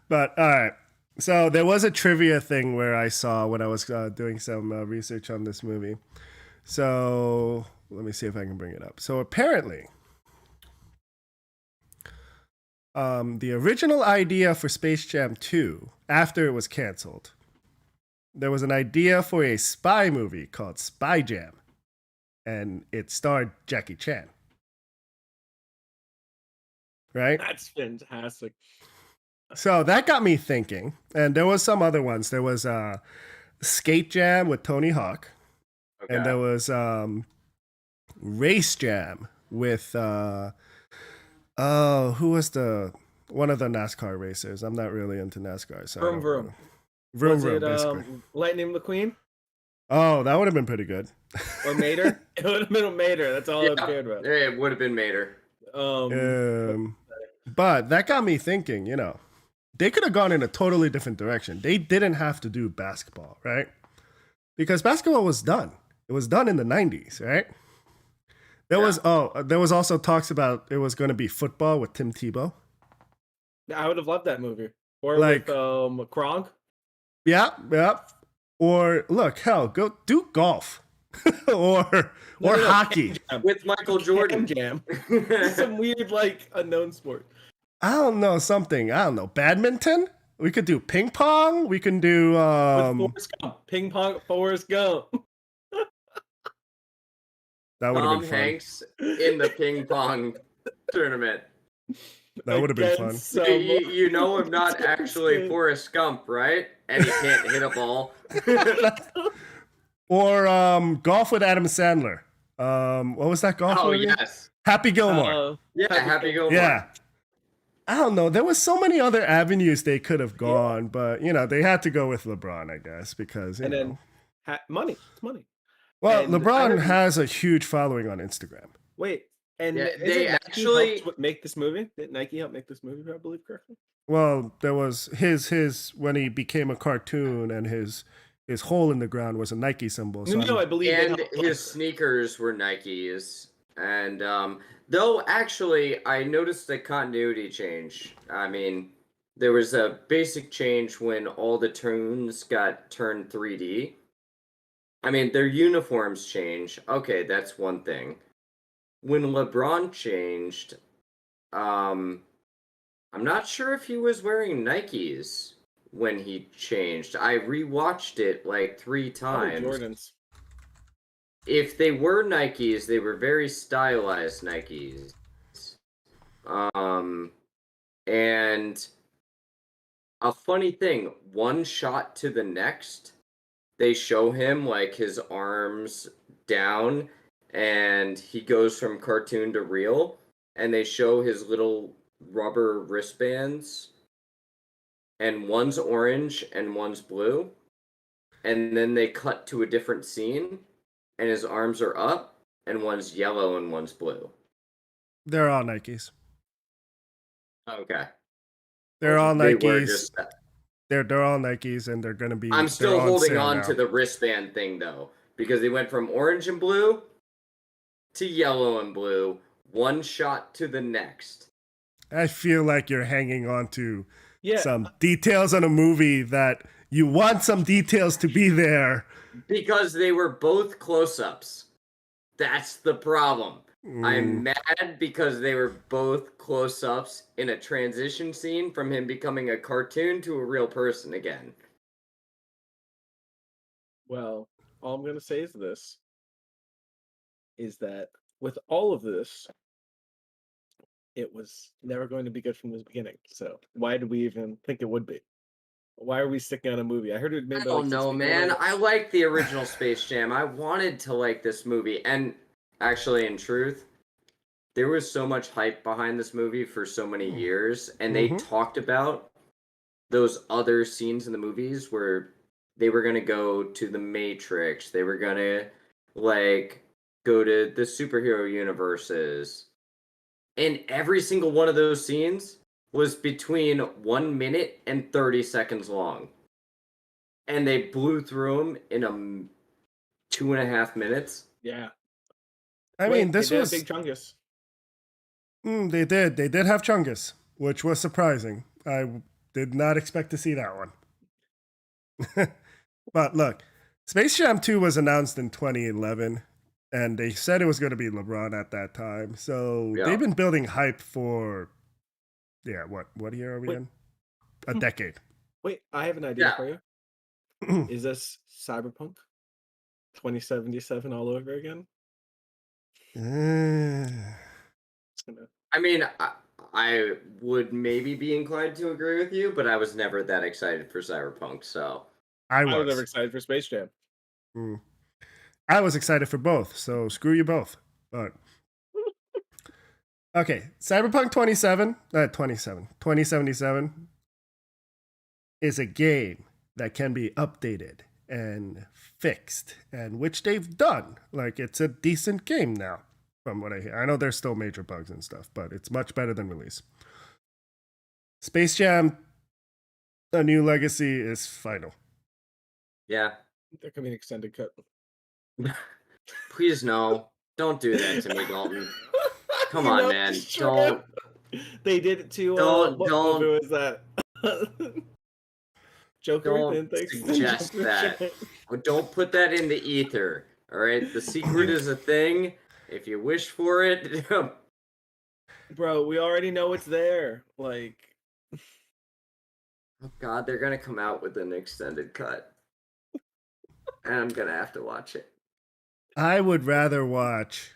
A: But all right. So there was a trivia thing where I saw when I was doing some research on this movie. So let me see if I can bring it up. So apparently, the original idea for Space Jam 2, after it was canceled, there was an idea for a spy movie called Spy Jam, and it starred Jackie Chan. Right?
B: That's fantastic.
A: So that got me thinking, and there was some other ones. There was Skate Jam with Tony Hawk, and there was Race Jam with who was the one of the NASCAR racers. I'm not really into NASCAR, so I
B: Vroom
A: don't
B: vroom.
A: know. Vroom
B: Was
A: vroom,
B: it
A: basically.
B: Lightning McQueen
A: Oh, that would have been pretty good.
B: or Mater? It would have been Mater. That's all I
C: Yeah,
B: cared about.
C: it would have been Mater.
A: But that got me thinking. They could have gone in a totally different direction. They didn't have to do basketball, right? Because basketball was done. It was done in the 90s, right? There was also talks about it was going to be football with Tim Tebow.
B: I would have loved that movie. Or
A: Like-
B: with Kronk.
A: Yeah. Or look, hell, go do golf. or
B: No,
A: hockey.
C: With Michael Jordan.
B: Jam. Some weird, unknown sport.
A: I don't know, badminton? We could do ping pong. We can do
B: With Forrest Gump. Ping pong, Forrest Gump.
A: that would have
C: Tom
A: been fun.
C: Hanks in the ping pong tournament.
A: That would have been fun.
B: Against, um,
C: You know I'm not actually Forrest Gump, right? And he can't hit a ball.
A: Or golf with Adam Sandler. What was that golf
C: Oh,
A: movie?
C: yes.
A: Happy Gilmore.
C: Yeah, Happy Gilmore.
A: Yeah. I don't know. There was so many other avenues they could have gone, but they had to go with LeBron, I guess, because you know.
B: Then money. It's money.
A: Well,
B: and I
A: LeBron
B: heard-
A: has a huge following on Instagram.
B: Wait, and
C: Yeah,
B: isn't
C: they
B: Nike
C: actually-
B: helped make this movie? Did Nike help make this movie? If I believe correctly.
A: Well, there was his when he became a cartoon, and his hole in the ground was a Nike symbol. So
B: No, I believe. they
C: And
B: helped-
C: his sneakers were Nikes. And though actually I noticed a continuity change. I mean, there was a basic change when all the tunes got turned 3D. I mean, their uniforms changed. Okay, that's one thing. When LeBron changed, I'm not sure if he was wearing Nikes when he changed. I rewatched it like 3
B: Probably
C: times.
B: Jordans.
C: If they were Nikes, they were very stylized Nikes. And a funny thing, one shot to the next, they show him like his arms down and he goes from cartoon to real, and they show his little rubber wristbands, and one's orange and one's blue, and then they cut to a different scene and his arms are up, and one's yellow and one's blue.
A: they're all Nikes.
C: Okay.
A: They're all
C: They were
A: Nikes.
C: just.
A: They're all Nikes, and they're gonna be.
C: I'm
A: they're
C: still holding
A: sale
C: on
A: now.
C: to the wristband thing though, because they went from orange and blue to yellow and blue, one shot to the next.
A: I feel like you're hanging on to
B: Yeah.
A: some details on a movie that you want some details to be there.
C: Because they were both close-ups. That's the problem.
A: Mm.
C: I'm mad because they were both close-ups in a transition scene from him becoming a cartoon to a real person again.
B: Well, all I'm gonna say is this: is that with all of this, it was never going to be good from the beginning. So why did we even think it would be? Why are we sticking on a movie? I heard it made.
C: I
B: by, like,
C: don't know,
B: 6 people
C: man.
B: once.
C: I like the original Space Jam. I wanted to like this movie. And actually, in truth, there was so much hype behind this movie for so many years. And they
A: Mhm.
C: talked about those other scenes in the movies where they were going to go to the Matrix. They were going to, go to the superhero universes. And every single one of those scenes was between 1 minute and 30 seconds long. And they blew through them in 2.5 minutes.
B: Yeah.
A: I
B: Wait,
A: mean, this
B: they did
A: was
B: a big Chungus.
A: They did have Chungus, which was surprising. I did not expect to see that one. But look, Space Jam 2 was announced in 2011, and they said it was going to be LeBron at that time. So
C: Yeah.
A: they've been building hype for, what year are we
B: Wait.
A: in? A decade.
B: Wait, I have an idea
C: Yeah.
B: for you. Is this Cyberpunk 2077 all over again? It's gonna...
C: I mean, I would maybe be inclined to agree with you, but I was never that excited for Cyberpunk, so.
A: I
B: I was never
A: was.
B: excited for Space Jam.
A: I was excited for both, so screw you both. But Okay, Cyberpunk 2077 is a game that can be updated and fixed, and which they've done. Like, it's a decent game now, from what I hear. I know there's still major bugs and stuff, but it's much better than release. Space Jam: A New Legacy is final.
C: Yeah.
B: There could be an extended cut.
C: Please no. Don't do that to me, Dalton. Come
B: You
C: on,
B: know
C: man.
B: it's true.
C: Don't.
B: They did it to
C: Don't-
B: what
C: don't-
B: movie was that? Joker.
C: Don't
B: Then thanks.
C: suggest that. Don't put that in the ether. All right. The secret is a thing. If you wish for it,
B: Bro, we already know it's there. Like,
C: oh God, they're gonna come out with an extended cut, and I'm gonna have to watch it.
A: I would rather watch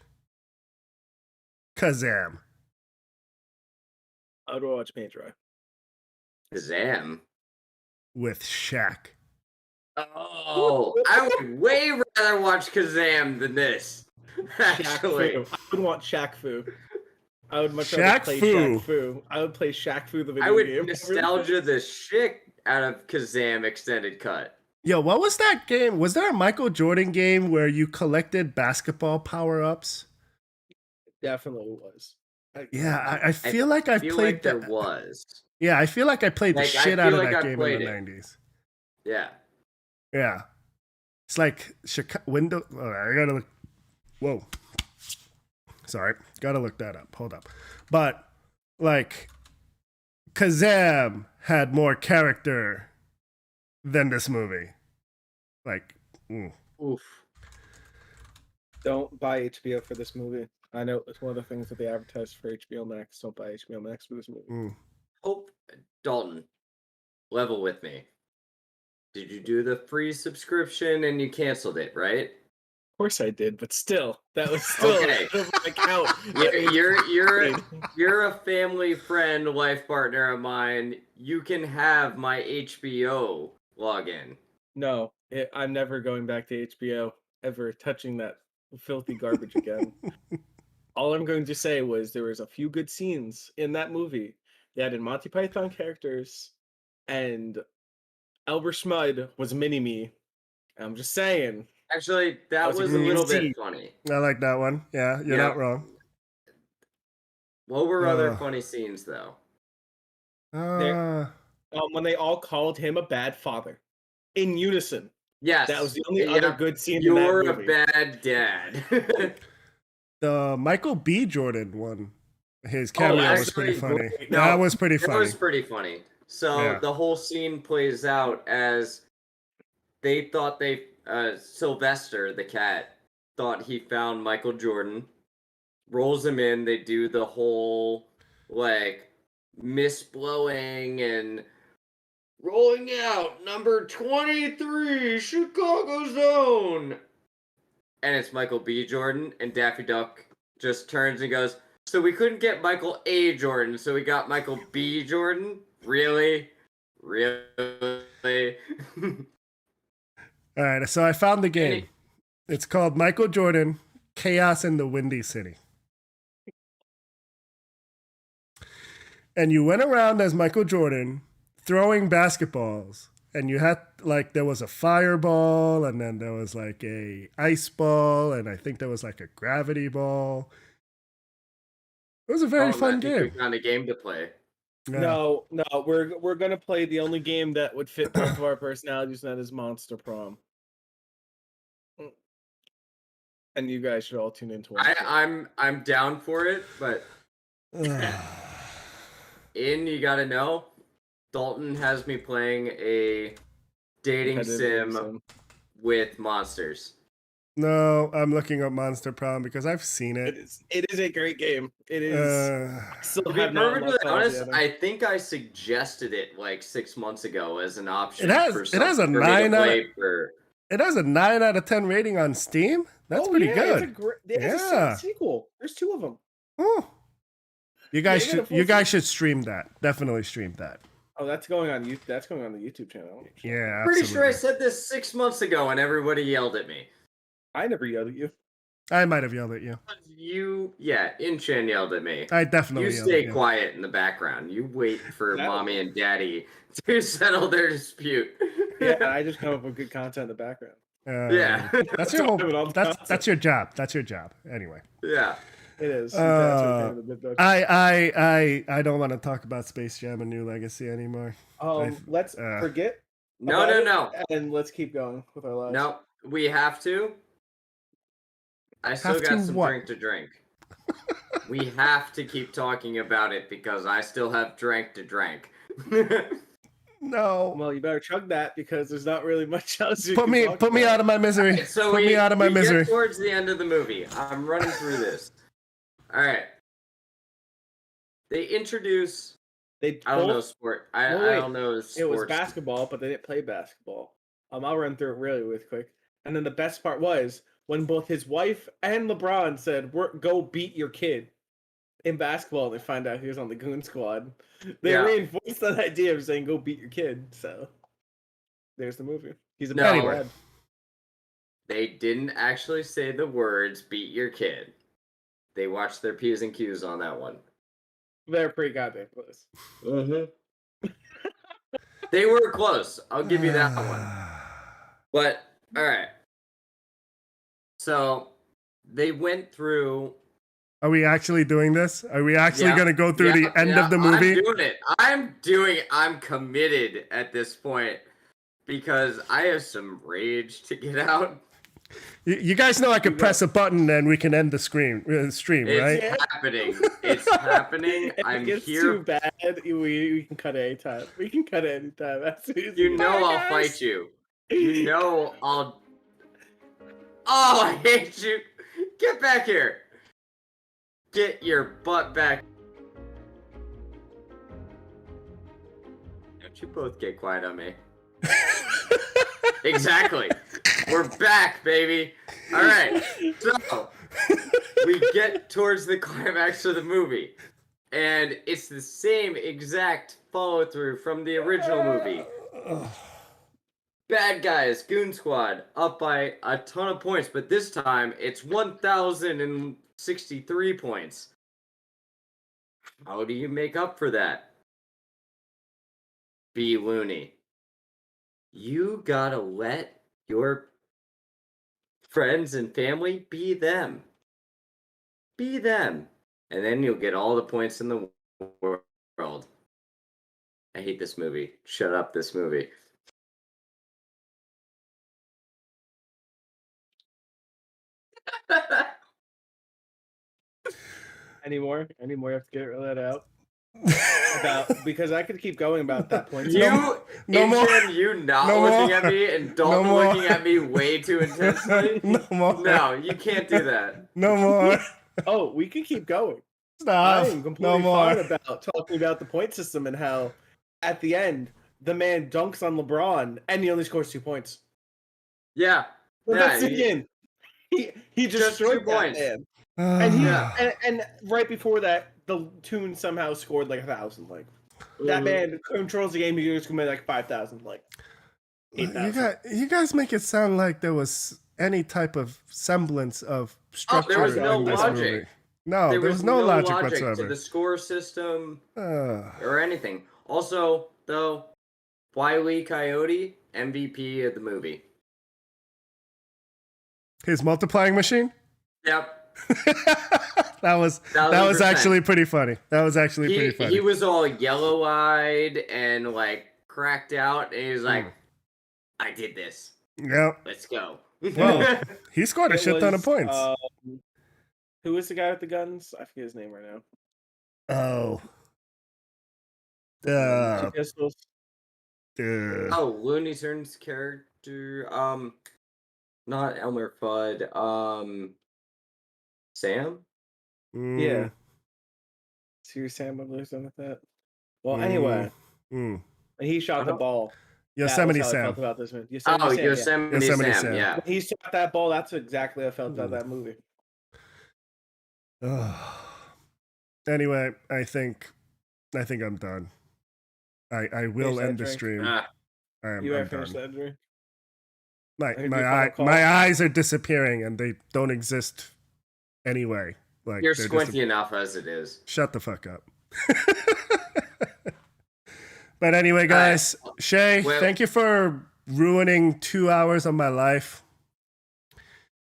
A: Kazam.
B: I would watch paint dry.
C: Kazam.
A: With Shaq.
C: Oh, I would way rather watch Kazam than this. Actually,
B: Shaq Fu. I would want Shaq Fu. I would much rather
A: Shaq
B: play
A: Fu.
B: Shaq Fu. I would play Shaq Fu the video
C: I would
B: game.
C: nostalgia the shit out of Kazam extended cut.
A: Yo, what was that game? Was there a Michael Jordan game where you collected basketball power-ups?
B: Definitely was.
A: Yeah, I feel like I've
C: feel
A: played
C: like there
A: that.
C: was.
A: Yeah, I feel like I played the
C: Like, I
A: shit out
C: feel
A: of
C: like
A: that
C: I
A: game in
C: played
A: the
C: it.
A: 90s.
C: Yeah.
A: Yeah. It's like window. Oh, I gotta look. Whoa. Sorry. Gotta look that up. Hold up. But, like, Kazam had more character than this movie. Like,
C: Oof.
B: Don't buy HBO for this movie. I know it's one of the things that they advertise for HBO Max. Don't buy HBO Max for this movie.
C: Hope Dalton, level with me. Did you do the free subscription and you canceled it, right?
B: Of course I did, but still, that was still
C: Okay.
B: an account.
C: You're a family friend, life partner of mine. You can have my HBO login.
B: No, I'm never going back to HBO, ever touching that filthy garbage again. All I'm going to say was there was a few good scenes in that movie. They added Monty Python characters, and Albert Schmud was Mini-Me. I'm just saying.
C: Actually, that
B: was a
C: was a
B: good
C: little
B: scene.
C: bit funny.
A: I like that one. Yeah, you're
C: Yeah.
A: not wrong.
C: What were other
A: Ugh.
C: funny scenes though?
B: When they all called him a bad father in unison.
C: Yes,
B: That was the only other good scene in
C: You're
B: that
C: a
B: movie.
C: bad dad.
A: The Michael B. Jordan one, his cameo was pretty
C: actually,
A: funny.
C: no,
A: That was pretty
C: That
A: funny.
C: was pretty funny. So
A: Yeah.
C: the whole scene plays out as they thought Sylvester, the cat, thought he found Michael Jordan, rolls him in, they do the whole, like, mist blowing and rolling out, number 23, Chicago Zone! And it's Michael B. Jordan, and Daffy Duck just turns and goes, so we couldn't get Michael A. Jordan, so we got Michael B. Jordan? Really? Really?
A: All right, so I found the game. It's called Michael Jordan, Chaos in the Windy City. And you went around as Michael Jordan throwing basketballs. And you had, like, there was a fireball, and then there was, like, a ice ball, and I think there was, like, a gravity ball. It was a very fun game.
C: We found a game to play.
A: Yeah.
B: No, we're gonna play the only game that would fit both of our personalities, and that is Monster Prom. And you guys should all tune into it.
C: I'm down for it, but you gotta know, Dalton has me playing a dating sim with monsters.
A: No, I'm looking up Monster Prom because I've seen it.
B: It is a great game. It is. Still
C: To be
B: have not
C: perfectly
B: left that
C: honest,
B: together.
C: I think I suggested it like 6 months ago as an option.
A: It has a 9 out of, it has a 9 out of 10 rating on Steam. That's pretty good.
B: It's a sequel. There's 2 of them.
A: Oh. You guys
B: Yeah,
A: should stream that. Definitely stream that.
B: Oh, that's going on YouTube. That's going on the YouTube channel.
A: Yeah,
C: Pretty
A: absolutely.
C: sure I said this 6 months ago and everybody yelled at me.
B: I never yelled at you.
A: I might have yelled at you.
C: In-Chan yelled at me.
A: I definitely
C: You
A: yelled
C: stay
A: at you.
C: quiet in the background. You wait for
B: That
C: mommy and daddy to settle their dispute.
B: Yeah, I just come up with good content in the background.
C: Yeah.
A: That's your whole.
B: That's all
A: That's your job. That's your job. Anyway.
C: Yeah.
B: It is. That's what came in the bit book.
A: I don't want to talk about Space Jam: A New Legacy anymore.
B: Let's forget.
C: No,
B: about
C: no,
B: it, and let's keep going with our lives.
C: no. We have to. I still
A: Have
C: got
A: to
C: some
A: what?
C: drink to drink. We have to keep talking about it because I still have drink to drink.
A: No.
B: Well, you better chug that because there's not really much else.
A: Put me out of my misery.
C: So
A: put me out of my misery.
C: Get towards the end of the movie. I'm running through this. All right. They introduce. I don't know sport. I don't know sports.
B: It was basketball, but they didn't play basketball. I'll run through it really quick. And then the best part was when both his wife and LeBron said, "Go beat your kid." In basketball, they find out he was on the Goon Squad. They reinforced that idea of saying, "Go beat your kid." So there's the movie. He's a bad lad.
C: They didn't actually say the words "beat your kid." They watched their P's and Q's on that one.
B: They're pretty goddamn close.
C: Mm-hmm. They were close. I'll give you that one. But all right. So they went through.
A: Are we actually doing this? Are we actually going to go through the end of the movie?
C: I'm doing it. I'm committed at this point because I have some rage to get out.
A: You guys know I could press a button and we can end the stream,
C: It's
A: right?
C: happening. It's happening. I'm
B: here. It's too bad. We can cut it anytime. We can cut it anytime.
C: I'll fight you. You know I'll. Oh, I hate you. Get back here. Get your butt back. Don't you both get quiet on me. Exactly. We're back, baby. All right. So we get towards the climax of the movie, and it's the same exact follow through from the original movie. Bad guys, Goon Squad, up by a ton of points, but this time it's 1,063 points. How do you make up for that? Be loony. You gotta let your friends and family be them. Be them. And then you'll get all the points in the world. I hate this movie. Shut up, this movie.
B: Any more? You have to get that out. Because I could keep going about that point.
C: No more. You not looking at me and Dalton looking at me way too intensely.
A: No more.
C: No, you can't do that.
A: No more.
B: Oh, we can keep going.
A: Stop.
B: I am completely fine about talking about the point system and how at the end the man dunks on LeBron and he only scores 2 points.
C: Yeah.
B: Well, that's again. He just 2 points. Man. And right before that, the Toon somehow scored like 1,000. Like that man controls the game. He just committed like 5,000. Like 8,000.
A: You guys make it sound like there was any type of semblance of structure.
C: There was no
A: this
C: logic.
A: movie. No, there was no logic whatsoever
C: to the score system or anything. Also, though, Wile E. Coyote, MVP of the movie.
A: His multiplying machine?
C: Yep.
A: that was actually pretty funny. That was actually pretty funny.
C: He was all yellow-eyed and like cracked out, and he was like, "I did this.
A: Yep.
C: Let's go."
A: Well, he scored a shit ton of points.
B: Who was the guy with the guns? I forget his name right now.
A: Oh.
B: Pistols.
C: Oh, Looney Tunes character. Not Elmer Fudd. Sam?
B: Yeah. Serious Sam or something like that. Well, anyway. He shot the ball.
A: Yosemite Sam.
B: I felt about this movie.
C: Yosemite Sam. Yeah.
B: When he shot that ball, that's exactly how I felt about that movie.
A: Anyway, I think I'm done. I will end the stream.
B: You have finished that drink?
A: My eyes are disappearing and they don't exist anyway. Like
C: You're
A: they're
C: squinty enough as it is.
A: Shut the fuck up. But anyway,
C: All right.
A: guys, Shay,
C: Well-
A: thank you for ruining 2 hours of my life,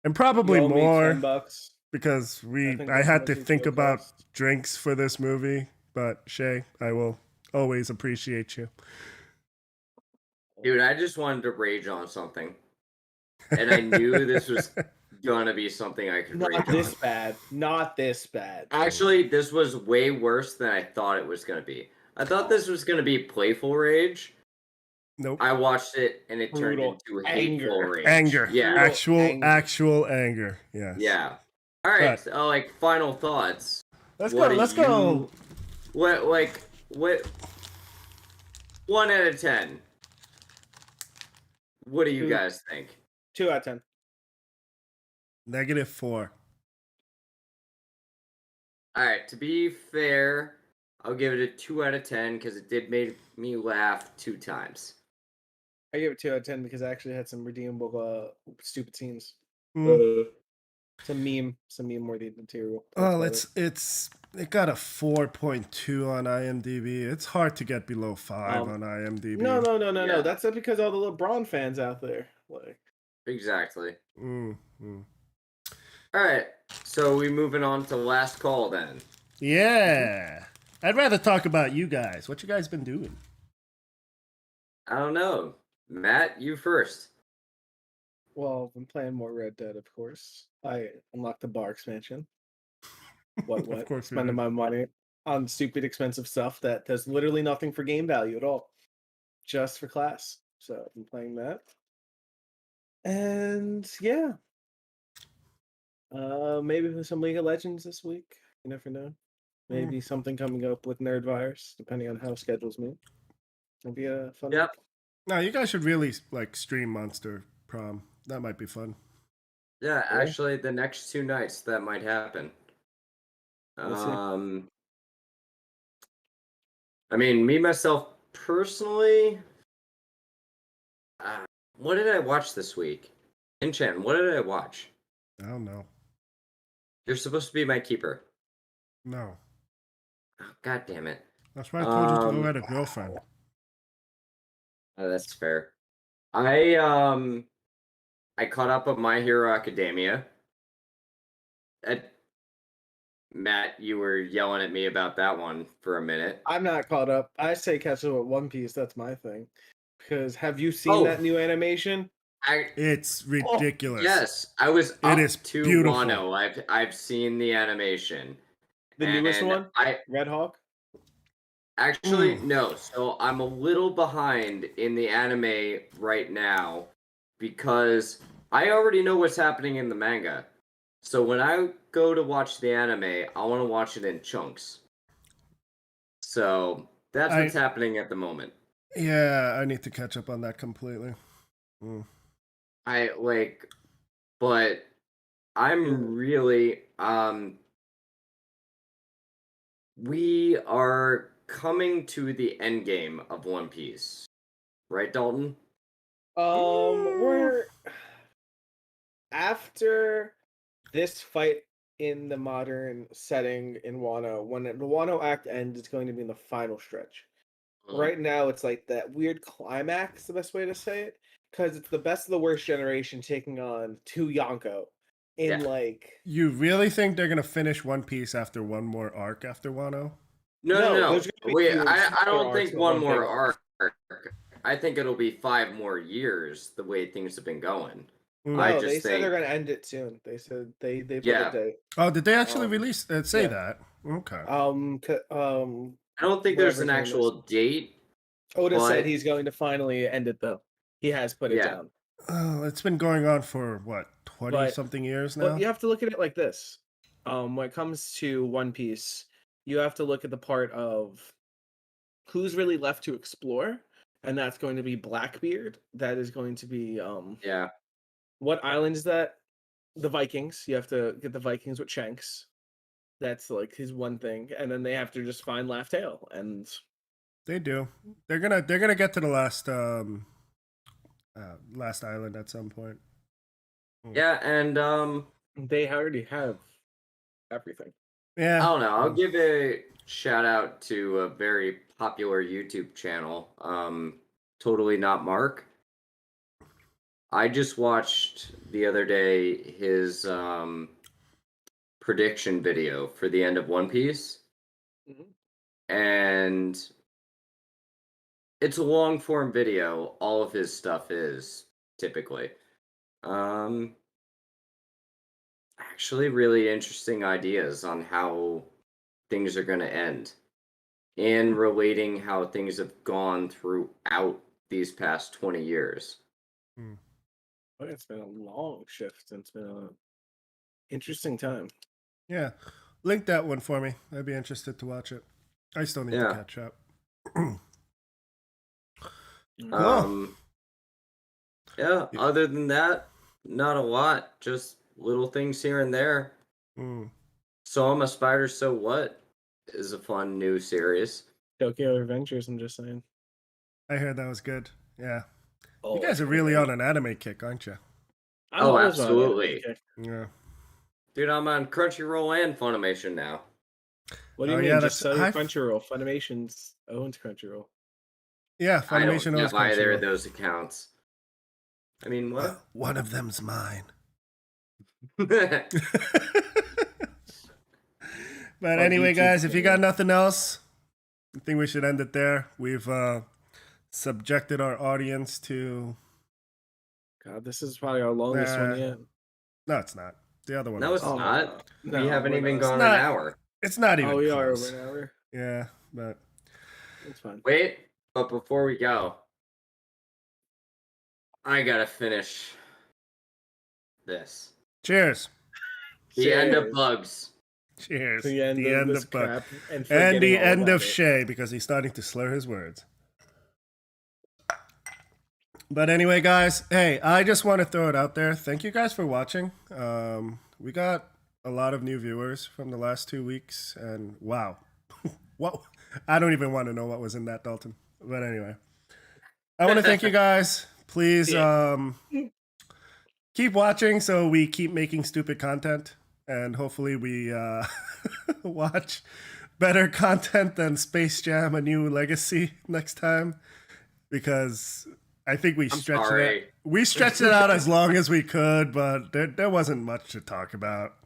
A: and probably
B: You owe me
A: more
B: $10.
A: because
B: think
A: I
B: that's
A: had
B: how
A: to
B: much each
A: think
B: meal
A: about
B: costs.
A: drinks for this movie. But Shay, I will always appreciate you.
C: Dude, I just wanted to rage on something. And I knew this was gonna be something I could rage
B: Not
C: on.
B: this bad. Not this bad.
C: Actually, this was way worse than I thought it was gonna be. I thought this was gonna be playful rage.
A: Nope.
C: I watched it and it
B: Brutal.
C: turned into hateful
B: Anger.
C: rage.
A: Anger.
C: Yeah.
B: Brutal.
A: Actual anger. Yes.
C: Yeah. All right.
A: But-
C: Like final thoughts.
A: Let's
C: What
A: go.
C: do
A: Let's
C: you-
A: go.
C: What? 1 out of 10. What do you
B: 2.
C: guys think?
B: 2 out of 10.
A: -4.
C: All right. To be fair, I'll give it a 2 out of 10 because it did make me laugh 2 times.
B: I give it 2 out of 10 because I actually had some redeemable stupid scenes.
A: Mm.
B: Some meme worthy material.
A: Well,
B: That's about
A: it got a 4.2 on IMDb. It's hard to get below 5 on
B: it.
A: IMDb.
B: No.
C: Yeah.
B: That's because all the LeBron fans out there. Like,
C: Exactly.
A: Mm.
C: All right. So we moving on to last call then.
A: Yeah. I'd rather talk about you guys. What you guys been doing?
C: I don't know. Matt, you first.
B: well, I've been playing more Red Dead, of course. I unlocked the bar expansion. What?
A: Of course we
B: Spending
A: did.
B: my money on stupid expensive stuff that does literally nothing for game value at all, just for class. So I've been playing that, and yeah, maybe with some League of Legends this week. You never know. Maybe something coming up with Nerd Virus, depending on how schedules meet. It'll be a fun.
C: Yep.
B: week.
A: No, you guys should really like stream Monster Prom. That might be fun.
C: Yeah, actually, the next 2 nights that might happen.
B: We'll see.
C: I mean, me myself personally. What did I watch this week? Enchant. What did I watch?
A: I don't know.
C: You're supposed to be my keeper.
A: No.
C: Oh, God damn it.
A: That's why I told you to go get a girlfriend.
C: Oh, that's fair. I caught up on My Hero Academia. Matt, you were yelling at me about that one for a minute.
B: I'm not caught up. I say catch up with One Piece. That's my thing. Because have you seen that new animation?
A: It's ridiculous.
C: Yes, I was up
A: is
C: to
A: beautiful.
C: Wano. I've seen the animation.
B: The newest
C: And
B: one?
C: I
B: Red Hawk?
C: actually no. So I'm a little behind in the anime right now because I already know what's happening in the manga. So when I go to watch the anime, I want to watch it in chunks. So that's what's happening at the moment.
A: Yeah, I need to catch up on that completely.
C: But I'm really we are coming to the end game of One Piece. Right, Dalton?
B: We're after this fight in the modern setting in Wano. When the Wano act ends, it's going to be in the final stretch. Right now, it's like that weird climax, the best way to say it, because it's the best of the worst generation taking on two Yonko in like.
A: You really think they're gonna finish One Piece after one more arc after Wano?
C: No.
B: there's gonna be
C: Wait,
B: fewer
C: I
B: smaller
C: don't
B: arcs
C: think
B: than
C: one
B: one
C: more
B: big arc.
C: arc. I think it'll be 5 more years the way things have been going.
B: No,
C: I just
B: they said
C: think
B: they're going to end it soon. They said they put
C: Yeah.
B: a date.
A: Oh, did they actually
B: Um,
A: release say
B: yeah.
A: that? Okay.
C: I don't think
B: Whatever
C: there's
B: his
C: an
B: name
C: actual date.
B: Oda said
C: but-
B: he's going to finally end it though. He has put it
C: Yeah.
B: down.
A: Oh, it's been going on for what 20
B: But-
A: something years now.
B: Well, you have to look at it like this. When it comes to One Piece, you have to look at the part of who's really left to explore, and that's going to be Blackbeard. That is going to be
C: Yeah.
B: what island is that? The Vikings. You have to get the Vikings with Shanks. That's like his one thing, and then they have to just find Laugh Tale, and
A: They do. They're gonna get to the last last island at some point.
C: Yeah, and
B: they already have everything.
C: I
A: Yeah.
C: don't know. I'll give a shout out to a very popular YouTube channel, Totally Not Mark. I just watched the other day his prediction video for the end of One Piece,
B: Mhm.
C: and it's a long form video. All of his stuff is typically. Actually, really interesting ideas on how things are going to end and relating how things have gone throughout these past 20 years.
B: Oh, it's been a long shift. It's been an interesting time.
A: Yeah. Link that one for me. I'd be interested to watch it. I still need to
C: Yeah.
A: catch up.
C: Yeah, other than that, not a lot. Just little things here and there.
A: Mm.
C: So I'm a Spider, So What is a fun new series.
B: Tokyo Adventures, I'm just saying.
A: I heard that was good. Yeah.
B: Oh,
A: You guys are really on an anime kick, aren't you?
B: I'm
C: Oh,
B: always on it.
C: absolutely.
B: Okay.
A: Yeah.
C: Dude, I'm on Crunchyroll and Funimation now.
B: What do you
A: Oh,
B: mean?
A: yeah,
B: Just sell your
A: I've-
B: Crunchyroll. Funimation's owns Crunchyroll.
A: Yeah,
C: I don't
A: Funimation owns
C: have either of
A: Crunchyroll.
C: those accounts. I mean, what?
A: One of them's mine.
C: Yeah,
A: But
B: On
A: anyway,
B: YouTube
A: guys, if you got
B: channel.
A: nothing else, I think we should end it there. We've subjected our audience to.
B: God, this is probably our longest one
A: Nah.
B: yet.
A: No, it's not. The other one.
C: No,
A: was.
C: it's not.
B: No,
C: we haven't
B: we're
C: even
B: not.
C: gone
A: It's not-
C: an hour.
A: It's not even
B: Oh, we are
A: close.
B: over an hour.
A: Yeah, but
B: It's fine.
C: Wait, but before we go, I gotta finish this.
A: cheers.
C: The end of
B: Cheers.
C: Bugs.
A: Cheers.
B: The end of this
A: Buck.
B: crap and
A: And
B: forgetting
A: the
B: all
A: end
B: about
A: of
B: it.
A: Shay because he's starting to slur his words. But anyway, guys, hey, I just want to throw it out there. Thank you guys for watching. We got a lot of new viewers from the last 2 weeks, and wow, what? I don't even want to know what was in that, Dalton. But anyway, I want to thank you guys. Please keep watching so we keep making stupid content, and hopefully we watch better content than Space Jam: A New Legacy next time, because I think we
C: I'm
A: stretched
C: sorry.
A: it. We stretched it out as long as we could, but there wasn't much to talk about.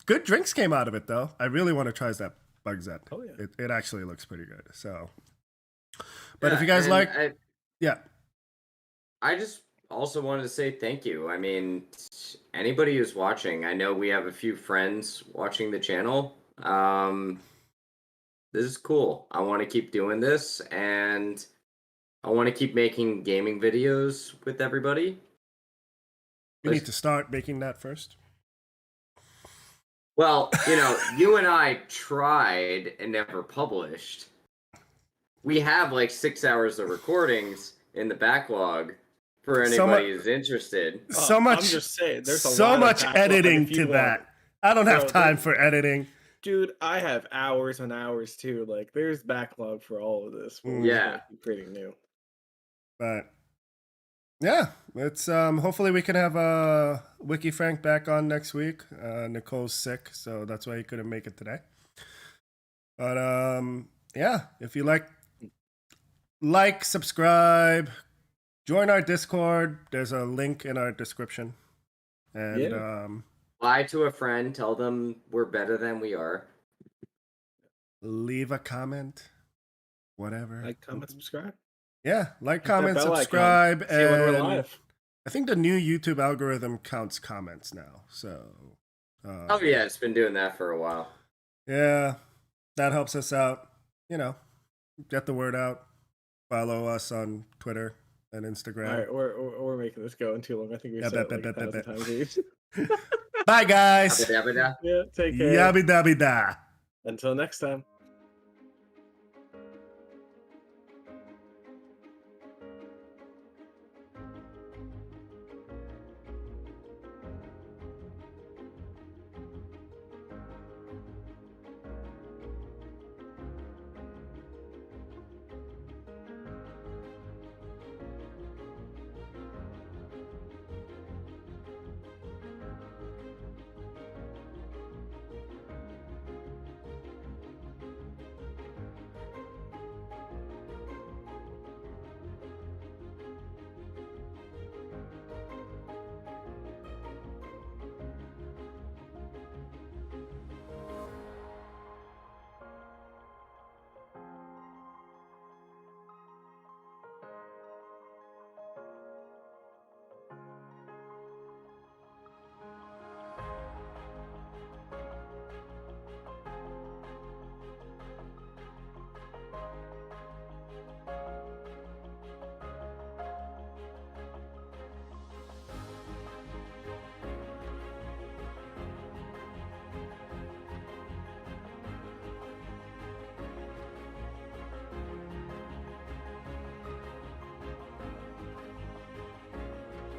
A: Good drinks came out of it, though. I really want to try that Bugs Ed.
B: Oh, yeah.
A: It actually looks pretty good. So, but if you guys like,
C: I just also wanted to say thank you. I mean, anybody who's watching, I know we have a few friends watching the channel. This is cool. I want to keep doing this, and I want to keep making gaming videos with everybody.
A: you need to start making that first.
C: Well, you and I tried and never published. We have like 6 hours of recordings in the backlog for anybody who's interested.
A: So
B: I'm
A: much,
B: just saying, there's a
A: so
B: lot of
A: much
B: backlog
A: editing
B: if you
A: to
B: want.
A: that. I don't have
B: Bro,
A: time for editing.
B: Dude, I have hours and hours too. Like, there's backlog for all of this. We're
C: Yeah.
B: gonna keep creating new.
A: But yeah, it's hopefully we can have Wiki Frank back on next week. Nicole's sick, so that's why he couldn't make it today. But yeah, if you like, subscribe, join our Discord. There's a link in our description. And
C: Lie to a friend, tell them we're better than we are.
A: leave a comment, whatever.
B: Like, comment, subscribe.
A: Yeah, like,
B: Hit that
A: comment,
B: bell icon.
A: subscribe,
B: See when we're
A: and
B: live.
A: I think the new YouTube algorithm counts comments now. So,
C: Oh yeah, it's been doing that for a while.
A: yeah, that helps us out. Get the word out. Follow us on Twitter and Instagram.
B: All right, we're making this going too long. I think we
A: Yeah,
B: said
A: bet,
B: it like
A: bet,
B: 1,000
A: bet,
B: times each.
A: Bye, guys.
C: Dabba dabba da.
B: Yeah, take care.
A: Yabby dabby da.
B: Until next time.